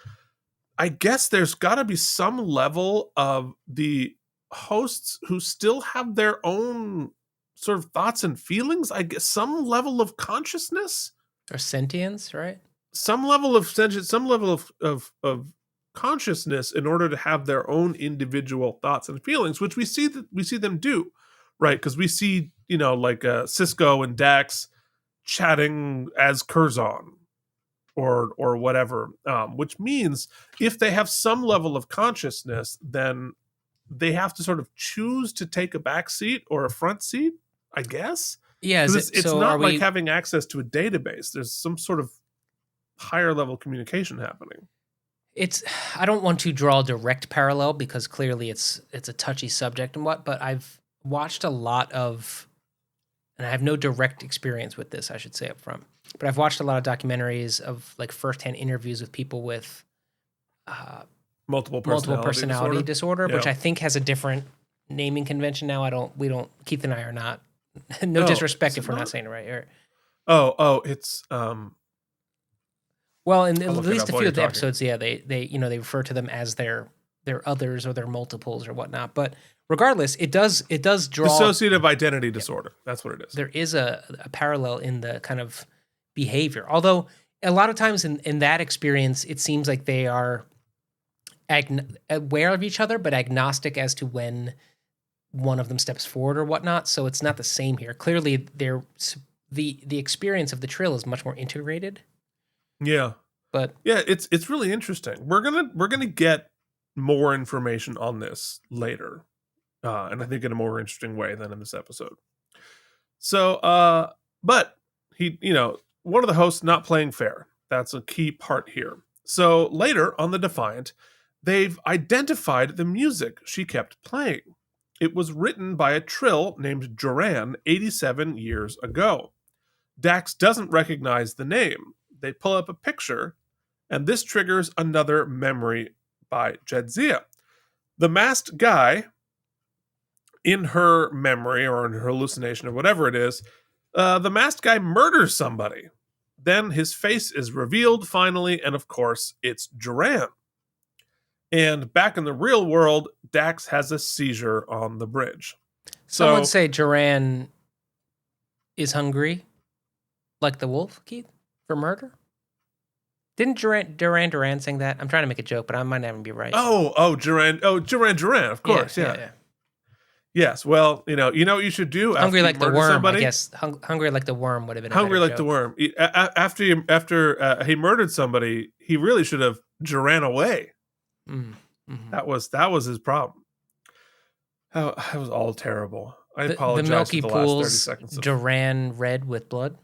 I guess there's got to be some level of the hosts who still have their own sort of thoughts and feelings. I guess some level of consciousness or sentience, right? Some level of sentience, some level of consciousness in order to have their own individual thoughts and feelings, which we see them do, right? Because we see, like Cisco and Dax chatting as Curzon or whatever, which means if they have some level of consciousness, then they have to sort of choose to take a back seat or a front seat, I guess. Yeah, it's not like having access to a database. There's some sort of higher level communication happening. I don't want to draw a direct parallel because clearly it's a touchy subject but I've watched a lot of, and I have no direct experience with this, I should say up front, but I've watched a lot of documentaries of like firsthand interviews with people with multiple personality disorder, which I think has a different naming convention now. Keith and I are not, no disrespect if we're not saying it right. It's well, in at least a few of the episodes, yeah, they refer to them as their others or their multiples or whatnot. But regardless, it does draw dissociative identity disorder. That's what it is. There is a parallel in the kind of behavior. Although a lot of times in that experience, it seems like they are aware of each other, but agnostic as to when one of them steps forward or whatnot. So it's not the same here. Clearly, the experience of the Trill is much more integrated. Yeah. But yeah, it's really interesting. We're gonna get more information on this later. And I think in a more interesting way than in this episode. So but he, one of the hosts not playing fair. That's a key part here. So later on the Defiant, they've identified the music she kept playing. It was written by a Trill named Duran 87 years ago. Dax doesn't recognize the name. They pull up a picture, and this triggers another memory by Jadzia. The masked guy, in her memory or in her hallucination or whatever it is, the masked guy murders somebody. Then his face is revealed finally, and of course, it's Duran. And back in the real world, Dax has a seizure on the bridge. Some would say Duran is hungry, like the wolf, Keith, for murder. Didn't Duran sing that? I'm trying to make a joke, but I might not even be right. Duran, of course, yeah. Yes, well, you know what you should do. Hungry like the worm, somebody? I guess. Hungry like the worm would have been hungry like joke. The worm. After he murdered somebody, he really should have Duran away. Mm-hmm. That was his problem. That was all terrible. I apologize. The Milky for the Pools, last 30 seconds. Duran red with blood.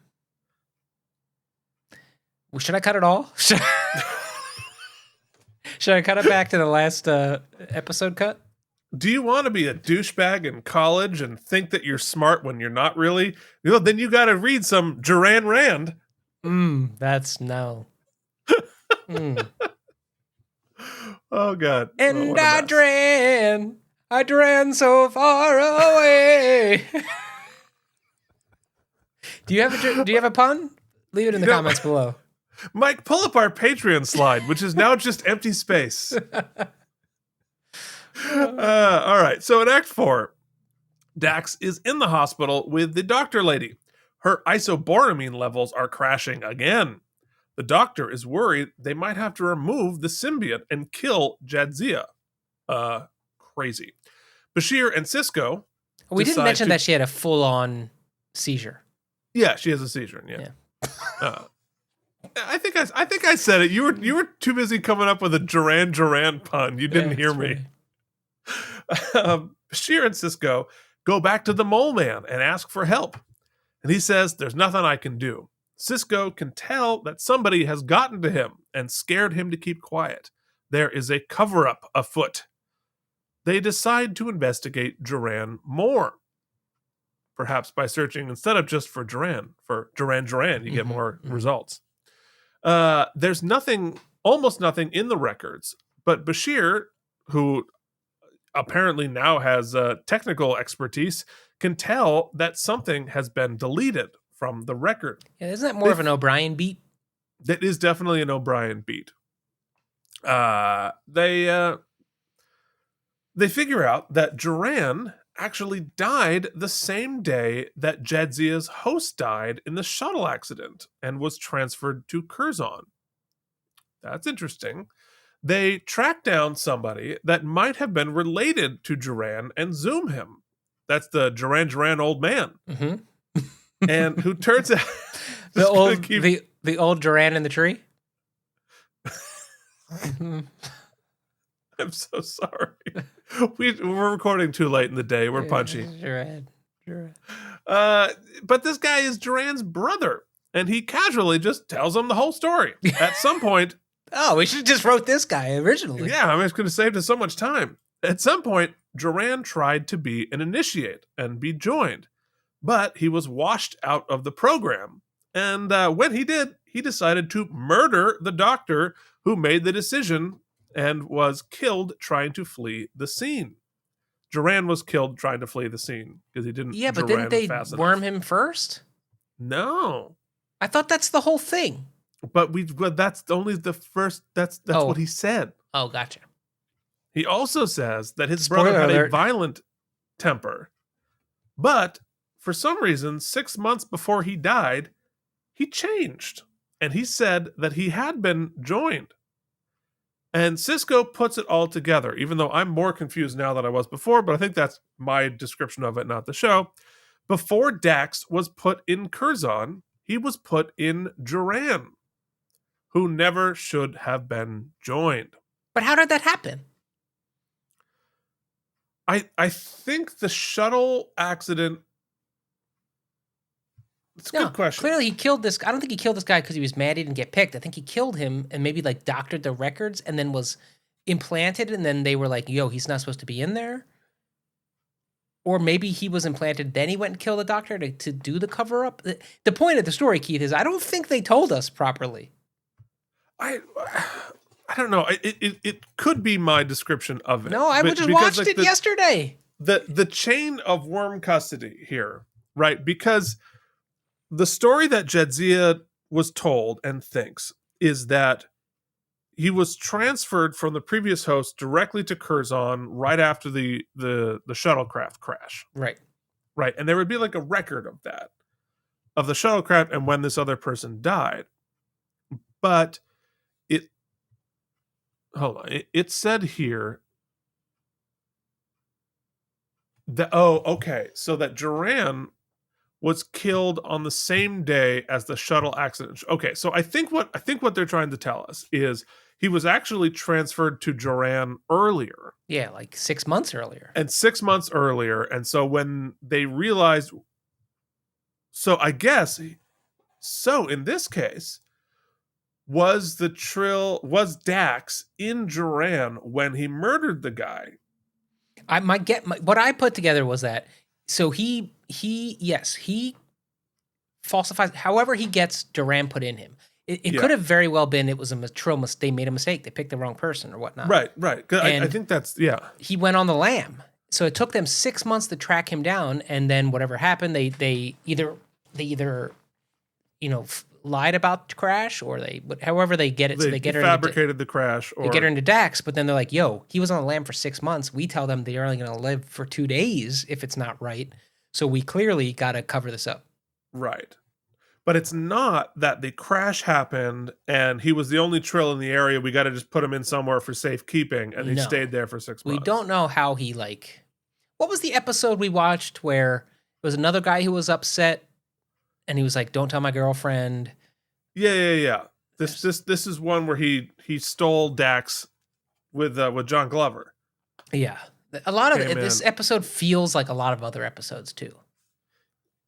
Should I cut it all? Should I cut it back to the last episode cut? Do you want to be a douchebag in college and think that you're smart when you're not really? Then you got to read some Duran Rand. That's no. Oh God! And I ran so far away. Do you have a pun? Leave it in the comments below. Mike, pull up our Patreon slide, which is now just empty space. All right. So in Act 4, Dax is in the hospital with the doctor lady. Her isoboramine levels are crashing again. The doctor is worried they might have to remove the symbiote and kill Jadzia. Crazy. Bashir and Cisco. We didn't mention that she had a full-on seizure. Yeah, she has a seizure. Yeah. I think I said it. You were too busy coming up with a Duran pun. You didn't hear me. Bashir and Sisko go back to the Mole Man and ask for help. And he says, there's nothing I can do. Sisko can tell that somebody has gotten to him and scared him to keep quiet. There is a cover-up afoot. They decide to investigate Duran more. Perhaps by searching, instead of just for Duran, you get more results. There's almost nothing in the records, but Bashir, who apparently now has technical expertise, can tell that something has been deleted from the record. Yeah, isn't that more of an O'Brien beat? That is definitely an O'Brien beat. They figure out that Duran actually died the same day that Jadzia's host died in the shuttle accident and was transferred to Curzon. That's interesting. They track down somebody that might have been related to Duran and zoom him. That's the Duran old man. Mm-hmm. And who turns out... the old Duran in the tree? I'm so sorry. We're recording too late in the day. We're punchy. Duran. But this guy is Duran's brother, and he casually just tells him the whole story. At some point... Oh, we should have just wrote this guy originally. Yeah, I mean, it's going to save us so much time. At some point, Duran tried to be an initiate and be joined, but he was washed out of the program. And when he did, he decided to murder the doctor who made the decision and was killed trying to flee the scene. Duran was killed trying to flee the scene because he didn't. Yeah, but didn't they worm him first? No, I thought that's the whole thing. But that's only the first. That's what he said. Oh, gotcha. He also says that his Spoiler brother had alert. a violent temper, but for some reason, 6 months before he died, he changed, and he said that he had been joined. And Sisko puts it all together, even though I'm more confused now than I was before, but I think that's my description of it, not the show. Before Dax was put in Curzon, he was put in Duran, who never should have been joined. But how did that happen? I think the shuttle accident... It's a good question. Clearly he killed this... I don't think he killed this guy because he was mad he didn't get picked. I think he killed him and maybe like doctored the records and then was implanted, and then they were like, yo, he's not supposed to be in there. Or maybe he was implanted, then he went and killed the doctor to do the cover-up. The point of the story, Keith, is I don't think they told us properly. I don't know. It could be my description of it. No, I just watched it yesterday. The chain of worm custody here, right? Because the story that Jadzia was told and thinks is that he was transferred from the previous host directly to Curzon right after the shuttlecraft crash. Right. Right. And there would be like a record of that, of the shuttlecraft and when this other person died. But it said here that, so that Duran was killed on the same day as the shuttle accident. Okay, so I think what they're trying to tell us is he was actually transferred to Duran earlier. Yeah, like 6 months earlier. And 6 months earlier. And so when they realized, I guess, in this case, was Dax in Duran when he murdered the guy? What I put together was that, so he falsifies, however he gets Duran put in him. It could have very well been it was they made a mistake. They picked the wrong person or whatnot. Right. I think that's, yeah. He went on the lam. So it took them 6 months to track him down, and then whatever happened, they either lied about the crash, or however they get it. They fabricated the crash. Or... They get her into Dax, but then they're like, yo, he was on the lam for 6 months. We tell them they're only going to live for 2 days if it's not right. So we clearly got to cover this up. Right. But it's not that the crash happened and he was the only Trill in the area. We got to just put him in somewhere for safekeeping, and he stayed there for 6 months. We don't know how he, what was the episode we watched where was another guy who was upset, and he was like, "Don't tell my girlfriend." Yeah. This is one where he stole Dax with John Glover. Yeah, a lot of this episode feels like a lot of other episodes too.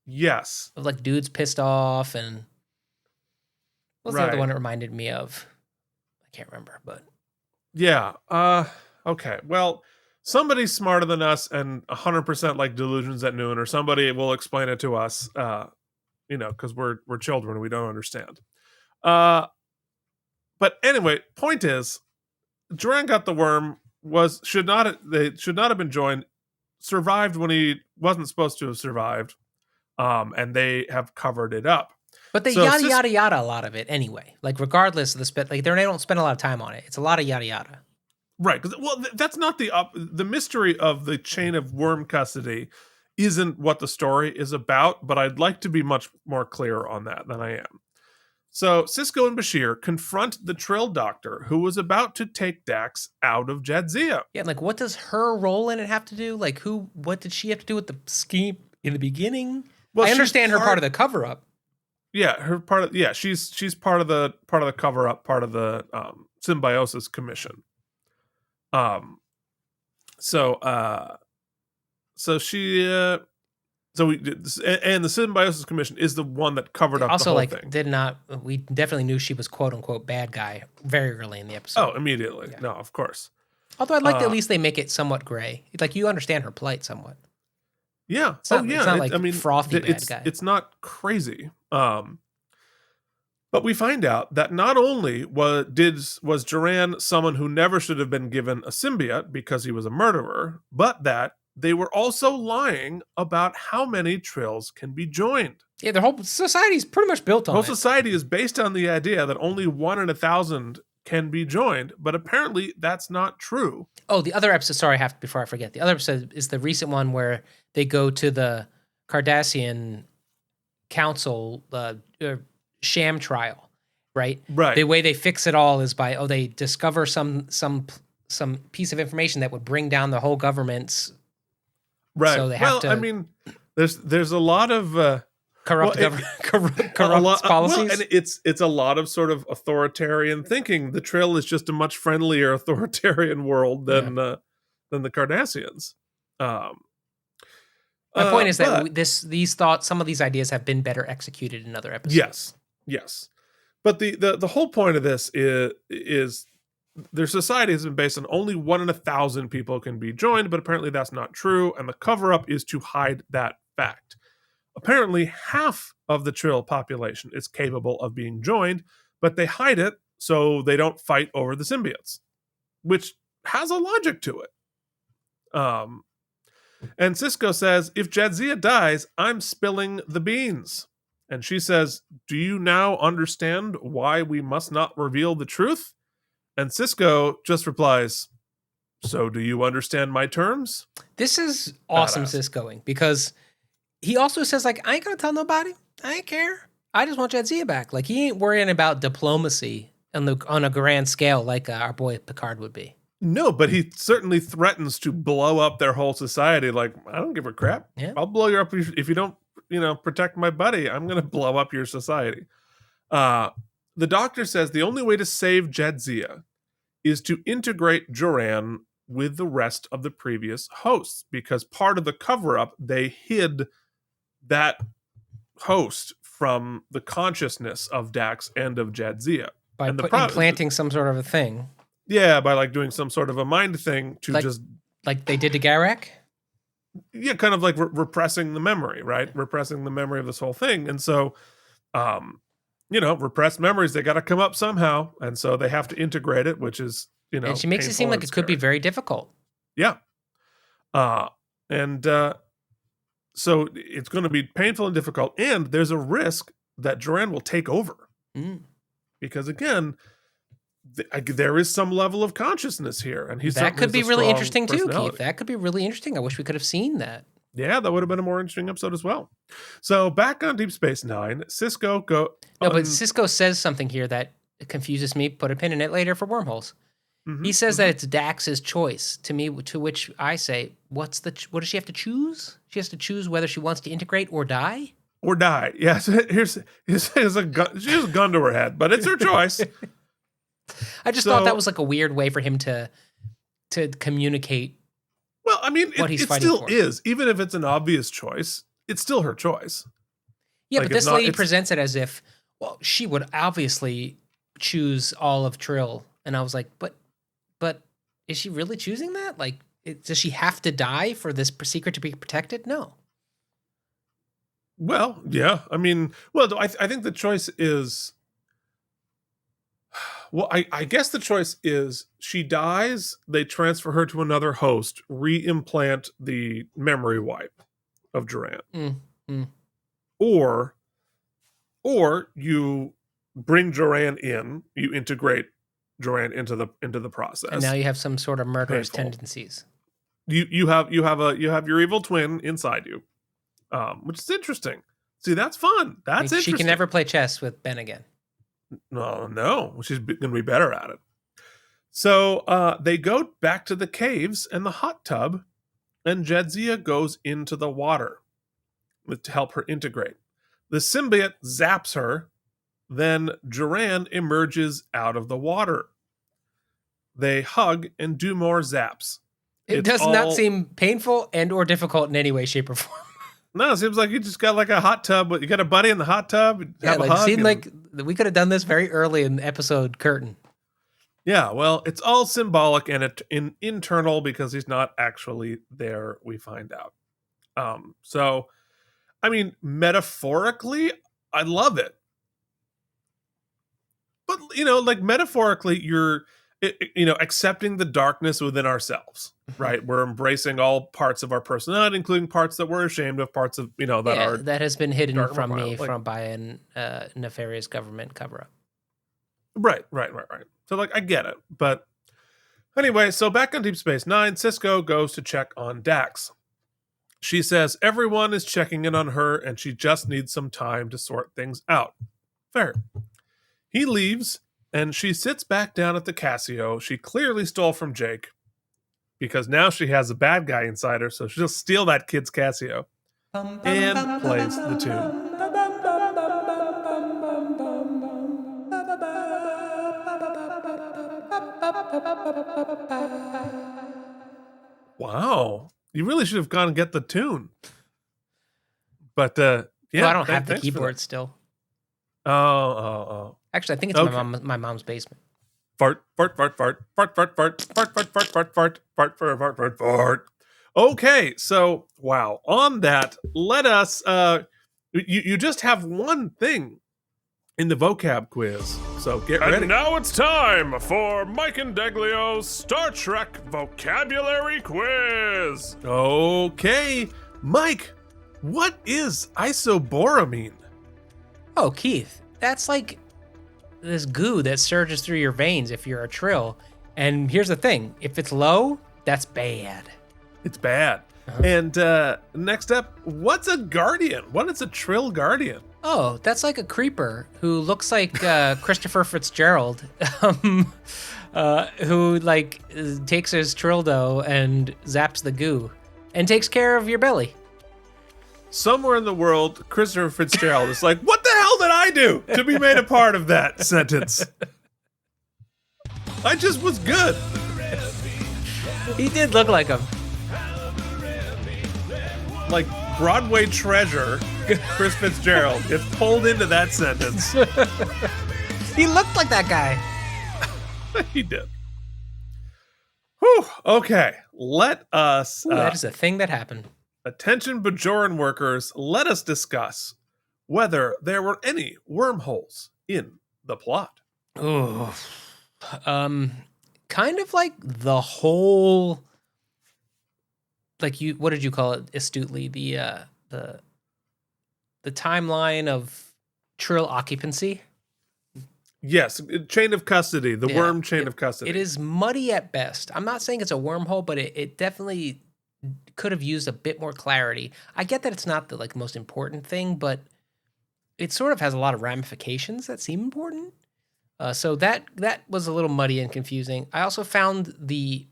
Yes, of like dudes pissed off, and what's the other one it reminded me of? I can't remember, but yeah. Okay. Well, somebody smarter than us and 100% like Delusions at Noon, or somebody will explain it to us. Because we're children, we don't understand. But anyway, point is, Duran got the worm. Should not have been joined. Survived when he wasn't supposed to have survived. And they have covered it up. But they yada a lot of it anyway. Like regardless of the they don't spend a lot of time on it. It's a lot of yada yada. Right, because that's not the mystery of the chain of worm custody isn't what the story is about, but I'd like to be much more clear on that than I am. So Sisko and Bashir confront the Trill Doctor, who was about to take Dax out of Jadzia. Yeah, like what does her role in it have to do? Like what did she have to do with the scheme in the beginning? Well, I understand her part of the cover up. Yeah, she's part of the cover up, part of the Symbiosis Commission. And the Symbiosis Commission is the one that covered up the whole thing. We definitely knew she was quote unquote bad guy very early in the episode. Oh, immediately. Yeah. No, of course. Although I'd like to at least they make it somewhat gray. Like you understand her plight somewhat. Yeah. It's not like frothy bad guy. It's not crazy. But we find out that not only was Duran someone who never should have been given a symbiote because he was a murderer, but that they were also lying about how many Trills can be joined. Yeah, their whole society is pretty much built on it. The whole society is based on the idea that only 1 in 1,000 can be joined, but apparently that's not true. Oh, the other episode, sorry, before I forget, the other episode is the recent one where they go to the Cardassian Council sham trial, right? Right. The way they fix it all is by they discover some piece of information that would bring down the whole government's. Right. So they have to. I mean, there's a lot of corrupt policies. And it's a lot of sort of authoritarian thinking. The Trill is just a much friendlier authoritarian world than the Cardassians. My point is that these thoughts, some of these ideas have been better executed in other episodes. Yes. But the whole point of this is their society has been based on only 1 in 1,000 people can be joined, but apparently that's not true, and the cover-up is to hide that fact. Apparently, half of the Trill population is capable of being joined, but they hide it so they don't fight over the symbiotes, which has a logic to it. And Sisko says, if Jadzia dies, I'm spilling the beans. And she says, do you now understand why we must not reveal the truth? And Sisko just replies, so do you understand my terms? This is awesome Siskoing, because he also says, like, I ain't gonna tell nobody. I ain't care. I just want Jadzia back. Like, he ain't worrying about diplomacy on a grand scale like our boy Picard would be. No, but he certainly threatens to blow up their whole society. Like, I don't give a crap. Yeah. I'll blow you up if you don't, protect my buddy. I'm going to blow up your society. The Doctor says the only way to save Jadzia is to integrate Duran with the rest of the previous hosts, because part of the cover-up, they hid that host from the consciousness of Dax and of Jadzia. By implanting some sort of a thing. Yeah, by like doing some sort of a mind thing to like they did to Garak? Yeah, kind of like repressing the memory, right? Repressing the memory of this whole thing. And so, repressed memories, they got to come up somehow. And so they have to integrate it, which is, and she makes it seem like it could be very difficult. Yeah. So it's going to be painful and difficult. And there's a risk that Duran will take over. Because again, there is some level of consciousness here, and that could be really interesting too, Keith. That could be really interesting. I wish we could have seen that. Yeah, that would have been a more interesting episode as well. So back on Deep Space Nine, but Sisko says something here that confuses me. Put a pin in it later for wormholes. Mhm, He says mhm. that it's Dax's choice. To which I say, what does she have to choose? She has to choose whether she wants to integrate or die. Or die. Yes. Here's a gun. She has a gun to her head, but it's her choice. I just thought that So- was like a weird way for him to communicate. Well, I mean, What he's it fighting still for. is. Even if it's an obvious choice, it's still her choice. Yeah, Like, but it's this not- lady it's- presents it as if, well, she would obviously choose all of Trill, and I was like, but is she really choosing that? Like, does she have to die for this secret to be protected? No. Well, yeah. I mean, well, I think the choice is. Well, I guess the choice is she dies, they transfer her to another host, re-implant the memory wipe of Duran. Or you bring Duran in, you integrate Duran into the process. And now you have some sort of murderous Painful. tendencies. You have your evil twin inside you. Which is interesting. See, that's fun. That's Like, interesting. she can never play chess with Ben again. No, she's going to be better at it. So they go back to the caves and the hot tub, and Jadzia goes into the water to help her integrate. The symbiote zaps her, then Duran emerges out of the water. They hug and do more zaps. It It's does not all- seem painful and or difficult in any way, shape, or form. No, it seems like you just got like a hot tub. You got a buddy in the hot tub. Yeah, Have a like hug seemed and- like we could have done this very early in the episode curtain. Yeah, well, it's all symbolic and internal because he's not actually there, we find out. So, I mean, metaphorically, I love it. But, like metaphorically, you're, accepting the darkness within ourselves, right? We're embracing all parts of our personality, including parts that we're ashamed of, parts of, that are... That has been hidden dark and from mild, me like- by a nefarious government cover-up. Right. So, I get it. But anyway, so back on Deep Space Nine, Cisco goes to check on Dax. She says everyone is checking in on her and she just needs some time to sort things out. Fair. He leaves and she sits back down at the Casio she clearly stole from Jake because now she has a bad guy inside her, so she'll steal that kid's Casio and plays the tune. Wow. You really should have gone and get the tune. But yeah, Well, I don't have the thanks for keyboard still. that. Oh. Actually, I think it's Okay. my mom's basement. Fart. Okay, so wow. On that, let us you just have one thing in the vocab quiz. So get ready. And now it's time for Mike and Deglio's Star Trek Vocabulary Quiz. Okay. Mike, what is isoboramine? Oh, Keith, that's like this goo that surges through your veins if you're a Trill. And here's the thing, if it's low, that's bad. It's bad. And next up, what's a guardian? What is a Trill guardian? Oh, that's like a creeper who looks like Christopher Fitzgerald, who takes his Trildo and zaps the goo and takes care of your belly. Somewhere in the world, Christopher Fitzgerald is like, what the hell did I do to be made a part of that sentence? I just was good. He did look like him. Like Broadway treasure, Chris Fitzgerald gets pulled into that sentence. He looked like that guy. He did. Whew. Okay, let us... Ooh, that is a thing that happened. attention Bajoran workers, let us discuss whether there were any wormholes in the plot. Ooh. Kind of like the whole, what did you call it astutely? The timeline of Trill occupancy. Yes, chain of custody, the Yeah, worm chain of custody. It is muddy at best. I'm not saying it's a wormhole, but it definitely could have used a bit more clarity. I get that it's not the most important thing, but it sort of has a lot of ramifications that seem important. So that was a little muddy and confusing. I also found the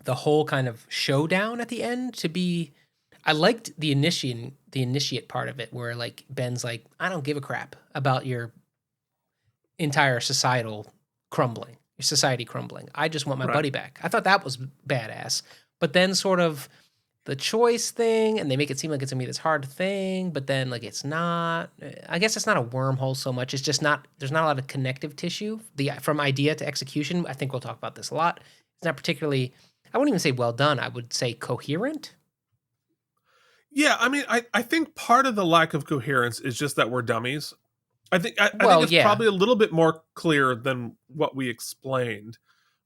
whole kind of showdown at the end to be. I liked the initiate part of it, where like Ben's like, I don't give a crap about your entire society crumbling. I just want my buddy back. I thought that was badass. But then sort of the choice thing, and they make it seem like it's gonna be this hard thing, but then like it's not. I guess it's not a wormhole so much. It's just not. There's not a lot of connective tissue. From idea to execution, I think we'll talk about this a lot. It's not particularly. I wouldn't even say well done. I would say coherent. Yeah, I mean, I think part of the lack of coherence is just that we're dummies. I think it's probably a little bit more clear than what we explained.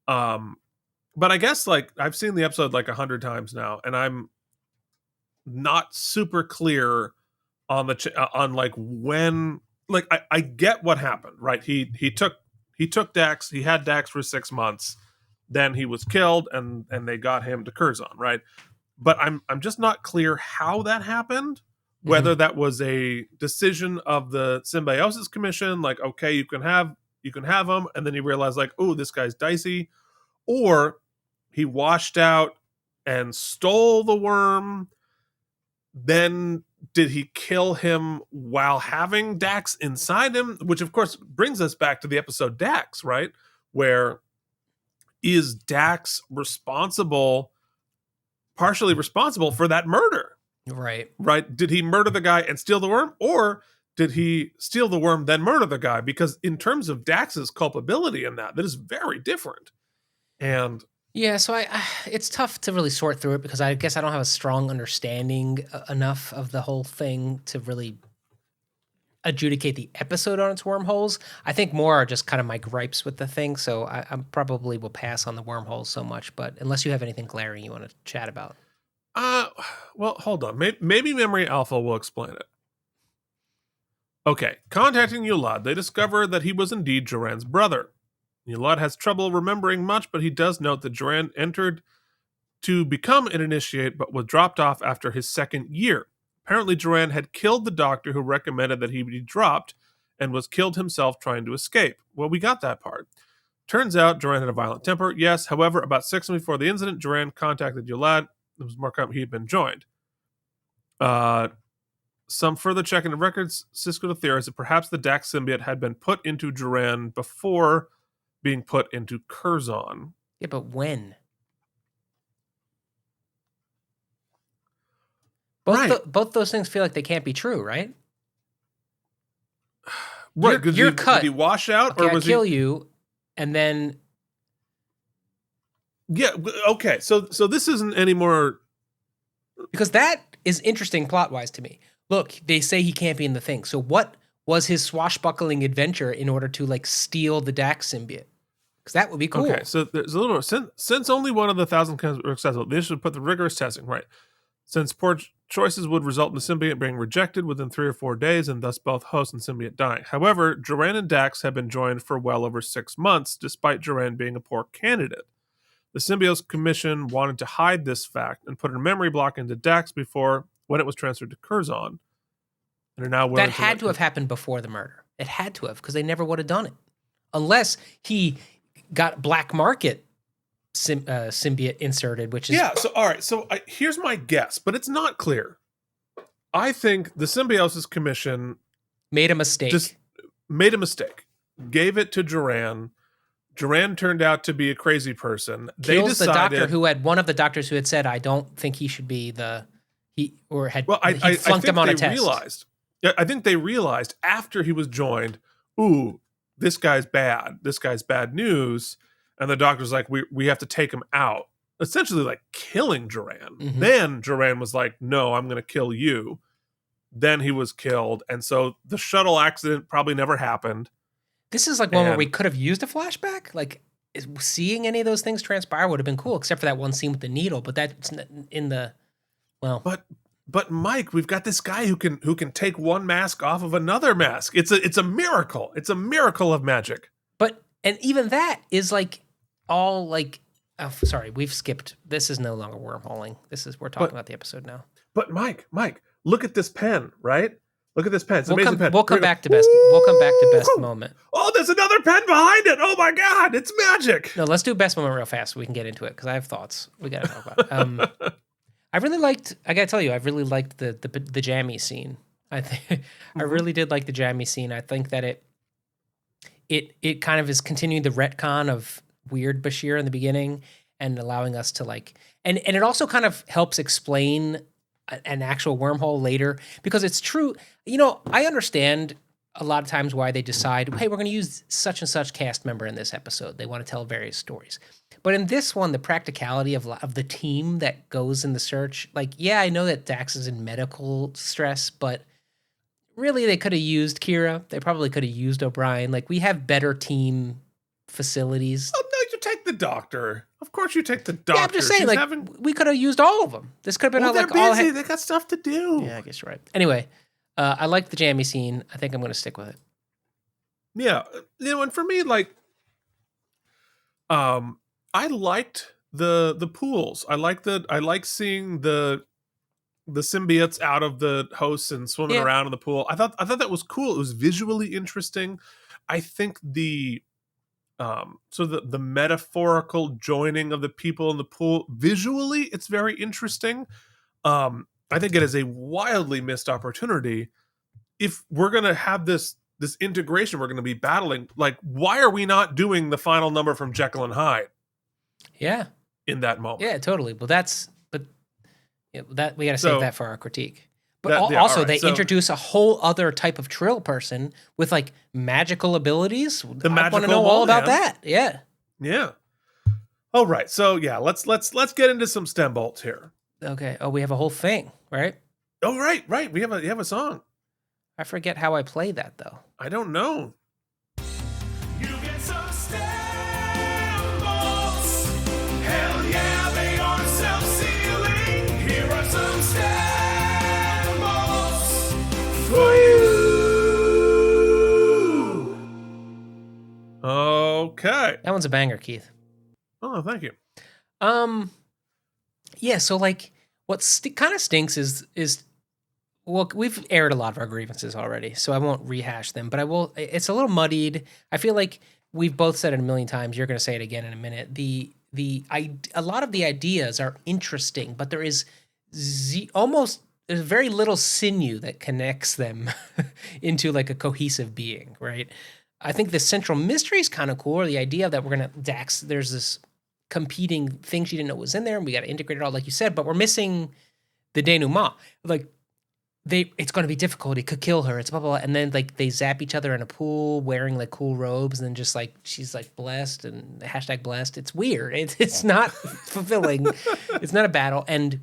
But I guess like I've seen the episode like 100 times now, and I'm not super clear on on like when. Like I get what happened, right? He took Dax. He had Dax for 6 months, then he was killed, and they got him to Curzon, right? But I'm just not clear how that happened. Whether that was a decision of the Symbiosis Commission, like okay, you can have him, and then you realize like, oh, this guy's dicey, or he washed out and stole the worm. Then did he kill him while having Dax inside him? Which of course brings us back to the episode Dax, right? Where is Dax partially responsible for that murder? Right. Did he murder the guy and steal the worm? Or did he steal the worm, then murder the guy? Because in terms of Dax's culpability in that is very different. And yeah, so it's tough to really sort through it because I guess I don't have a strong understanding enough of the whole thing to really adjudicate the episode on its wormholes. I think more are just kind of my gripes with the thing, so I probably will pass on the wormholes so much, but unless you have anything glaring you want to chat about. Well, hold on. Maybe Memory Alpha will explain it. Okay, contacting Yulad, they discover that he was indeed Joran's brother. Yulad has trouble remembering much, but he does note that Joran entered to become an initiate, but was dropped off after his 2nd year. Apparently, Joran had killed the doctor who recommended that he be dropped, and was killed himself trying to escape. Well, we got that part. Turns out Joran had a violent temper. Yes, however, about 6 months before the incident, Joran contacted Yulad. It was more common he had been joined. Some further checking of records, Sisko theorized that perhaps the Dax symbiote had been put into Joran before being put into Curzon. Yeah, but when? Both those things feel like they can't be true, right? Right. You're cut. Did he wash out, or was I kill you, and then? Yeah. Okay. So this isn't any more. Because that is interesting plot-wise to me. Look, they say he can't be in the thing. So what was his swashbuckling adventure in order to like steal the Dax symbiote? Because that would be cool. Okay, so there's a little more. Since only one of the 1,000 were accessible, they should put the rigorous testing, right? Since poor choices would result in the symbiote being rejected within 3 or 4 days, and thus both host and symbiote dying. However, Joran and Dax have been joined for well over 6 months, despite Joran being a poor candidate. The Symbiosis Commission wanted to hide this fact and put a memory block into Dax when it was transferred to Curzon. And are now that had to have happened before the murder. It had to have, because they never would have done it. Unless he got black market symbiote inserted, which is... Yeah, so all right, so here's my guess, but it's not clear. I think the Symbiosis Commission... made a mistake. Gave it to Joran. Joran turned out to be a crazy person. Kills the doctor who had... one of the doctors who had said, I don't think he should be the... he flunked him on a test. I think they realized after he was joined, ooh, this guy's bad. This guy's bad news. And the doctor's like, we have to take him out. Essentially like killing Joran. Mm-hmm. Then Joran was like, no, I'm going to kill you. Then he was killed. And so the shuttle accident probably never happened. This is like one where we could have used a flashback. Like seeing any of those things transpire would have been cool, except for that one scene with the needle. But that's in the, well... But Mike, we've got this guy who can take one mask off of another mask. It's a miracle. It's a miracle of magic. And even that is like all like, oh, sorry, we've skipped. This is no longer wormholing. We're talking about the episode now. But Mike, look at this pen, right? Look at this pen. It's an amazing pen. We'll come back to best. We'll come back to best moment. Oh, there's another pen behind it. Oh my God, it's magic. No, let's do best moment real fast so we can get into it because I have thoughts we got to talk about. I got to tell you, I really liked the jammy scene. I really did like the jammy scene. I think that it kind of is continuing the retcon of weird Bashir in the beginning and allowing us to and it also kind of helps explain an actual wormhole later because it's true. I understand a lot of times why they decide, hey, we're going to use such and such cast member in this episode. They want to tell various stories. But in this one, the practicality of the team that goes in the search, I know that Dax is in medical stress, but really they could have used Kira. They probably could have used O'Brien. We have better team facilities. Oh, no, you take the doctor. Of course you take the doctor. Yeah, I'm just saying, we could have used all of them. This could have been they're busy. They got stuff to do. Yeah, I guess you're right. Anyway, I like the jammy scene. I think I'm going to stick with it. Yeah. And for me, I liked the pools. I like seeing the symbiotes out of the hosts and swimming around in the pool. I thought that was cool. It was visually interesting. I think the metaphorical joining of the people in the pool visually, it's very interesting. I think it is a wildly missed opportunity. If we're gonna have this integration, we're gonna be battling. Why are we not doing the final number from Jekyll and Hyde? Yeah, in that moment. Yeah, totally. Well, that we got to save that for our critique. But they introduce a whole other type of Trill person with magical abilities. I want to know all about that. Yeah. Yeah. All right. So yeah, let's get into some stem bolts here. Okay. Oh, we have a whole thing, right? Oh, right. We have a song. I forget how I play that though. I don't know. You get some stem bolts. Hell yeah, they are self-sealing. Here are some stem bolts for you. Okay. That one's a banger, Keith. Oh, thank you. Yeah, so what kind of stinks is well, we've aired a lot of our grievances already, so I won't rehash them, but I will. It's a little muddied. I feel like we've both said it a million times. You're going to say it again in a minute. A lot of the ideas are interesting, but there is there's very little sinew that connects them into a cohesive being, right? I think the central mystery is kind of cool. Or the idea that we're going to Dax, there's this competing thing she didn't know was in there, and we got to integrate it all, like you said, but we're missing the denouement. It's going to be difficult. It could kill her. It's blah, blah, blah. And then they zap each other in a pool wearing cool robes. And then just she's blessed and hashtag blessed. It's weird. It's not fulfilling. It's not a battle. And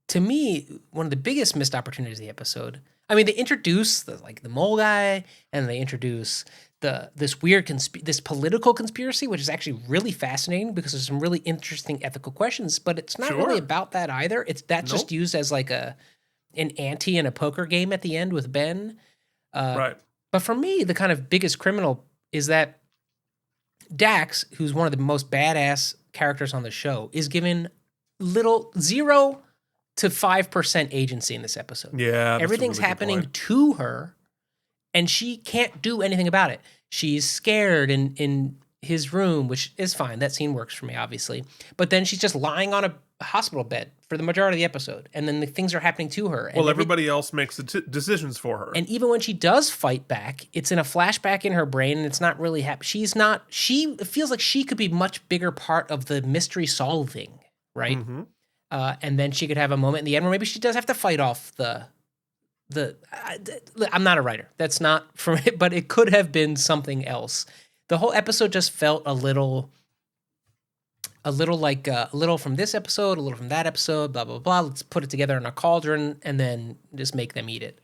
to me, one of the biggest missed opportunities of the episode, I mean, they introduce the mole guy and they introduce this weird this political conspiracy, which is actually really fascinating because there's some really interesting ethical questions, but it's not really about that either. Just used as an ante in a poker game at the end with Ben. Right. But for me, the kind of biggest criminal is that Dax, who's one of the most badass characters on the show, is given 0 to 5% agency in this episode. Yeah. Everything's happening to her, and she can't do anything about it. She's scared in his room, which is fine. That scene works for me, obviously. But then she's just lying on a hospital bed for the majority of the episode, and then the things are happening to her. And everybody else makes the decisions for her. And even when she does fight back, it's in a flashback in her brain, and it's not really She feels like she could be much bigger part of the mystery solving, right? Mm-hmm. And then she could have a moment in the end where maybe she does have to fight off I'm not a writer. That's not for it, but it could have been something else. The whole episode just felt a little from this episode, a little from that episode, blah, blah, blah. Let's put it together in a cauldron and then just make them eat it.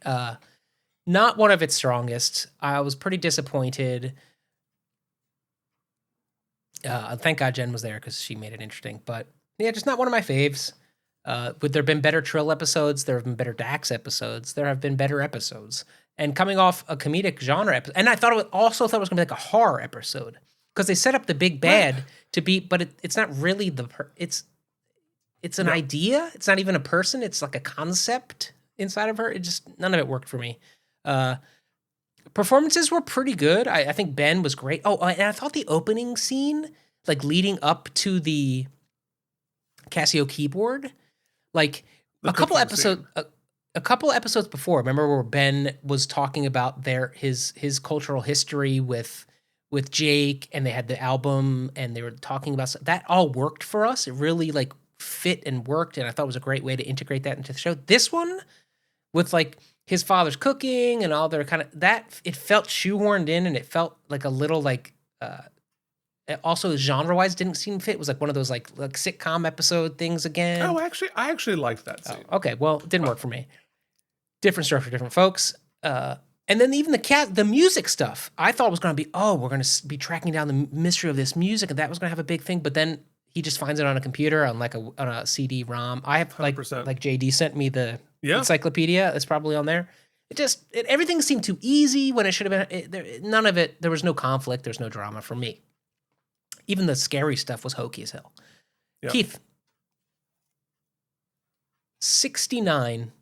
Not one of its strongest. I was pretty disappointed. Thank God Jen was there because she made it interesting. But yeah, just not one of my faves. Would there have been better Trill episodes? There have been better Dax episodes. There have been better episodes. And coming off a comedic genre episode, and I thought it was going to be a horror episode because they set up the big bad to be, but it's not really it's an idea. It's not even a person. It's a concept. inside of her. None of it worked for me. Performances were pretty good. I think Ben was great. Oh, and I thought the opening scene, like leading up to the Casio keyboard, like a couple episodes before, remember where Ben was talking about his cultural history with Jake, and they had the album and they were talking about that all worked for us. It really like fit and worked, and I thought it was a great way to integrate that into the show. This one with like his father's cooking and all their kind of that, it felt shoehorned in, and it felt like a little like it also genre-wise didn't seem fit. It was like one of those like sitcom episode things again. Oh, I actually liked that scene. Oh, okay, well, it didn't work for me. Different story for different folks. And then even the music stuff, I thought was going to be, we're going to be tracking down the mystery of this music, and that was going to have a big thing. But then he just finds it on a computer on a CD-ROM. I have like 100%. JD sent me the encyclopedia. It's probably on there. Everything seemed too easy when it should have been. None of it. There was no conflict. There's no drama for me. Even the scary stuff was hokey as hell. Yep. Keith, 69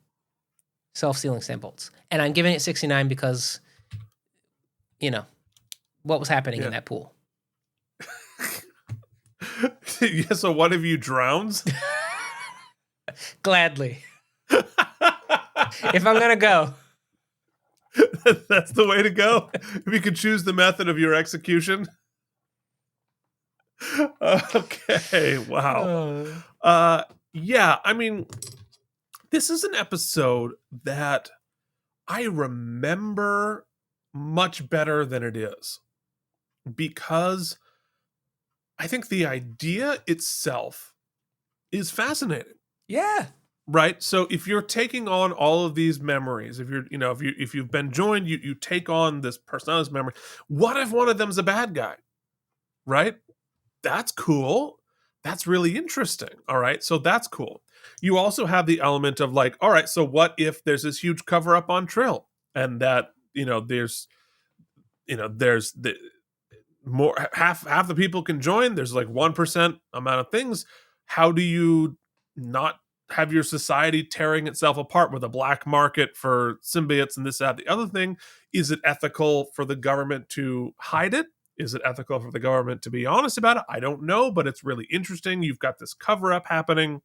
self-sealing sand bolts. And I'm giving it 69 because, what was happening in that pool. Yeah, so one of you drowns? Gladly. If I'm going to go. That's the way to go? If you could choose the method of your execution? Okay, wow. Yeah, I mean, this is an episode that I remember much better than it is, because I think the idea itself is fascinating. Yeah. Right? So if you're taking on all of these memories, if you've been joined, you take on this personality's memory. What if one of them's a bad guy? Right? That's cool. That's really interesting. All right. So that's cool. You also have the element of like, all right, so what if there's this huge cover up on Trill, and that, there's the more half the people can join. There's like 1% amount of things. How do you not have your society tearing itself apart with a black market for symbiotes and this, that, the other thing? Is it ethical for the government to hide it? Is it ethical for the government to be honest about it? I don't know, but it's really interesting. You've got this cover-up happening.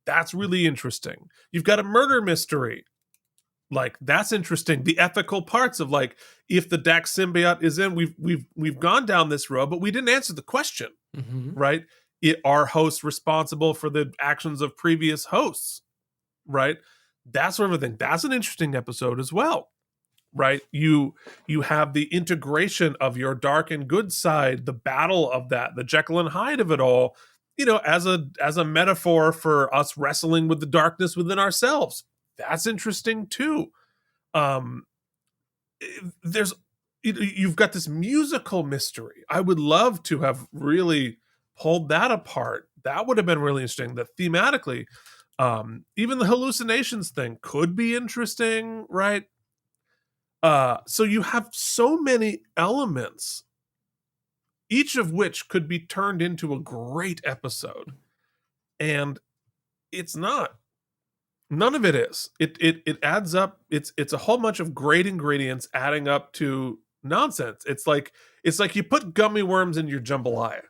That's really interesting. You've got a murder mystery. Like, that's interesting. The ethical parts of like, if the Dax symbiote is in, we've gone down this road, but we didn't answer the question, right? Are hosts responsible for the actions of previous hosts, right? That sort of thing. That's an interesting episode as well. Right, you have the integration of your dark and good side, the battle of that, the Jekyll and Hyde of it all, as a metaphor for us wrestling with the darkness within ourselves. That's interesting too. You've got this musical mystery. I would love to have really pulled that apart. That would have been really interesting. That thematically, even the hallucinations thing could be interesting, right? So you have so many elements, each of which could be turned into a great episode, and it's not. None of it is. It adds up. It's a whole bunch of great ingredients adding up to nonsense. It's like you put gummy worms in your jambalaya.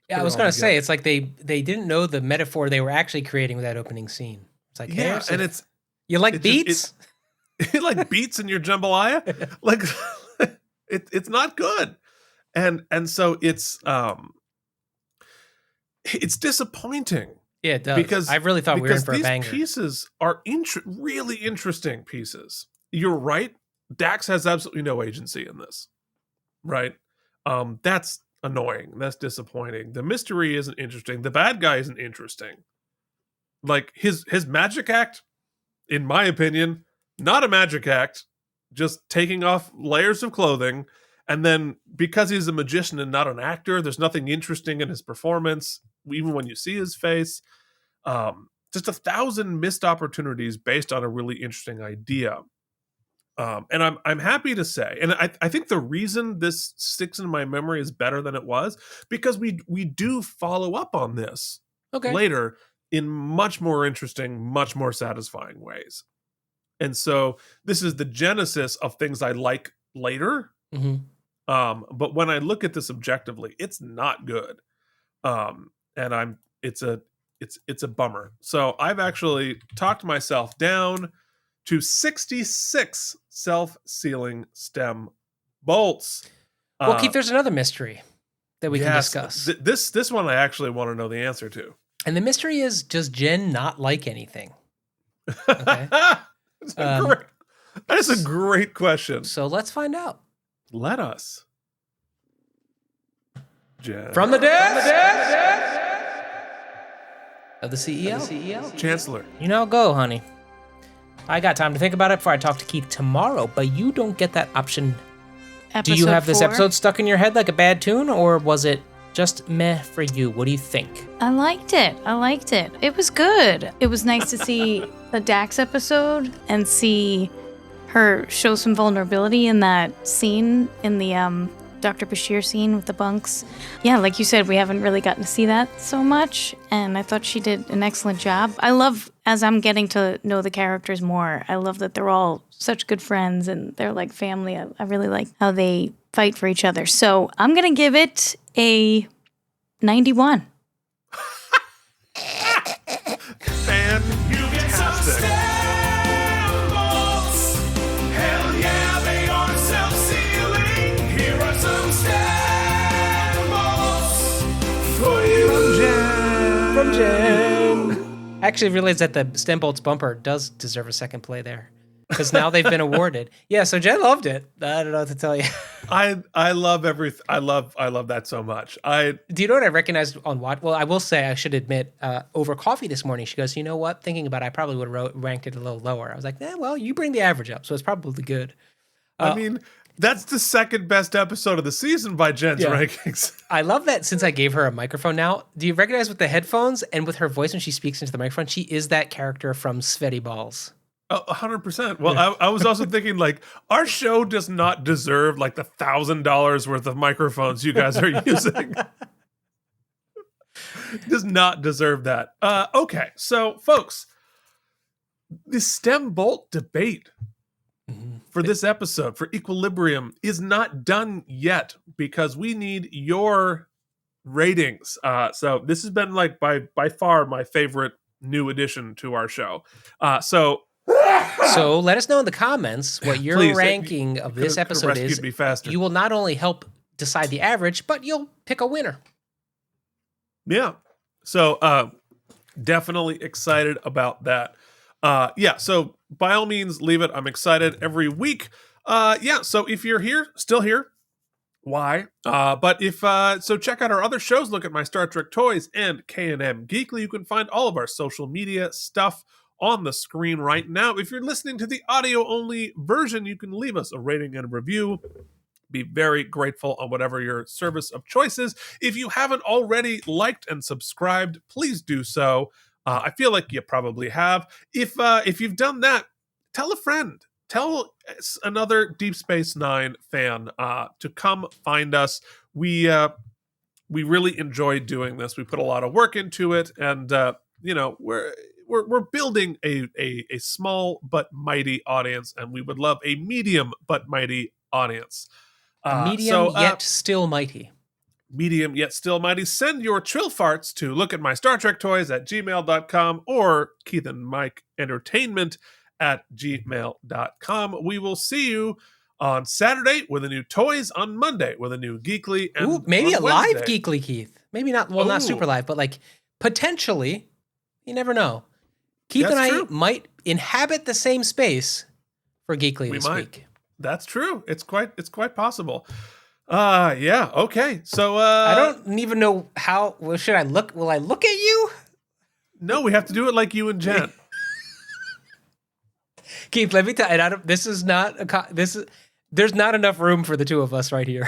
Yeah, I was going to say, it's like they didn't know the metaphor they were actually creating with that opening scene. It's like, yeah, and it's you like beets. Like beets in your jambalaya, like it's not good, and so it's disappointing. Yeah, it does. Because I really thought we were in for a banger. These pieces are really interesting pieces. You're right. Dax has absolutely no agency in this, right? That's annoying. That's disappointing. The mystery isn't interesting. The bad guy isn't interesting. Like his magic act, in my opinion, not a magic act, just taking off layers of clothing. And then because he's a magician and not an actor, there's nothing interesting in his performance, even when you see his face. Just 1,000 missed opportunities based on a really interesting idea. And I'm happy to say, and I think the reason this sticks in my memory is better than it was, because we do follow up on this later in much more interesting, much more satisfying ways. And so this is the genesis of things I like later. But when I look at this objectively, it's not good. And it's a bummer. So I've actually talked myself down to 66 self-sealing stem bolts. Well, Keith, there's another mystery that we can discuss. This one I actually want to know the answer to. And the mystery is, does Jen not like anything? Okay. That is a great question. So let's find out. Let us. Jen. From the desk of the CEO. Chancellor. You know, go, honey. I got time to think about it before I talk to Keith tomorrow, but you don't get that option. Do you have this episode stuck in your head like a bad tune, or was it just meh for you? What do you think? I liked it. It was good. It was nice to see the Dax episode and see her show some vulnerability in that scene, in the Dr. Bashir scene with the bunks. Yeah, like you said, we haven't really gotten to see that so much, and I thought she did an excellent job. I love, as I'm getting to know the characters more, I love that they're all such good friends and they're like family. I really like how they fight for each other. So I'm going to give it a 91. Fantastic. Hell yeah, they are self-sealing. Here are some stamps for you. From Jen. I actually realized that the Stem Bolts bumper does deserve a second play there, because now they've been awarded. Yeah, so Jen loved it. I don't know what to tell you. I love everything. I love that so much. Do you know what I recognized on what? Well, I will say, I should admit, over coffee this morning, she goes, you know what? Thinking about it, I probably would have ranked it a little lower. I was like, well, you bring the average up, so it's probably good. I mean, that's the second best episode of the season by Jen's rankings. I love that since I gave her a microphone now. Do you recognize with the headphones and with her voice when she speaks into the microphone, she is that character from Sweaty Balls. 100%. Well, I was also thinking, like, our show does not deserve like the $1,000 worth of microphones you guys are using. Does not deserve that. Okay, so folks, the stem bolt debate for this episode, for Equilibrium, is not done yet because we need your ratings. So this has been like by far my favorite new addition to our show. So let us know in the comments what your ranking of this episode is. Me faster. You will not only help decide the average, but you'll pick a winner. Yeah. So definitely excited about that. So by all means, leave it. I'm excited every week. So if you're still here, why? But so check out our other shows. Look at My Star Trek Toys and K&M Geekly. You can find all of our social media stuff on the screen right now. If you're listening to the audio-only version, you can leave us a rating and a review. Be very grateful on whatever your service of choice is. If you haven't already liked and subscribed, please do so. I feel like you probably have. If you've done that, tell a friend. Tell another Deep Space Nine fan to come find us. We really enjoy doing this. We put a lot of work into it, and we're building a small but mighty audience, and we would love a medium but mighty audience. Medium yet still mighty. Medium yet still mighty. Send your trill farts to lookatmystartrektoys@gmail.com or Keith and Mike Entertainment @gmail.com. We will see you on Saturday with a new Toys, on Monday with a new Geekly, and maybe a Wednesday. live Geekly, Keith. Maybe not, not super live, but like potentially, you never know. Keith and I might inhabit the same space for Geekly this week. That's true. It's quite possible. Okay. So I don't even know how. Well, should I look? Will I look at you? No, we have to do it like you and Jen. Keith, let me tell you. This is not there's not enough room for the two of us right here.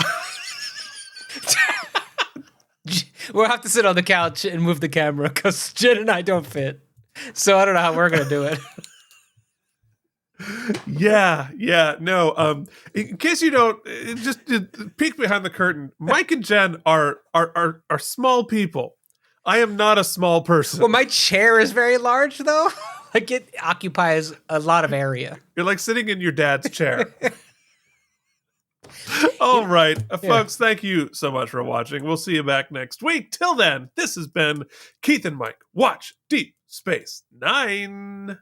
We'll have to sit on the couch and move the camera because Jen and I don't fit. So I don't know how we're gonna do it. No. In case you don't, just peek behind the curtain. Mike and Jen are small people. I am not a small person. Well, my chair is very large, though. Like, it occupies a lot of area. You're like sitting in your dad's chair. All right. Folks, thank you so much for watching. We'll see you back next week. Till then, this has been Keith and Mike Watch Deep Space Nine.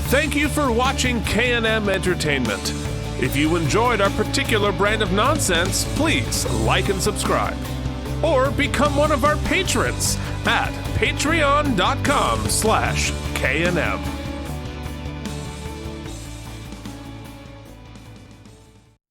Thank you for watching K&M Entertainment. If you enjoyed our particular brand of nonsense, please like and subscribe. Or become one of our patrons at patreon.com/KNM.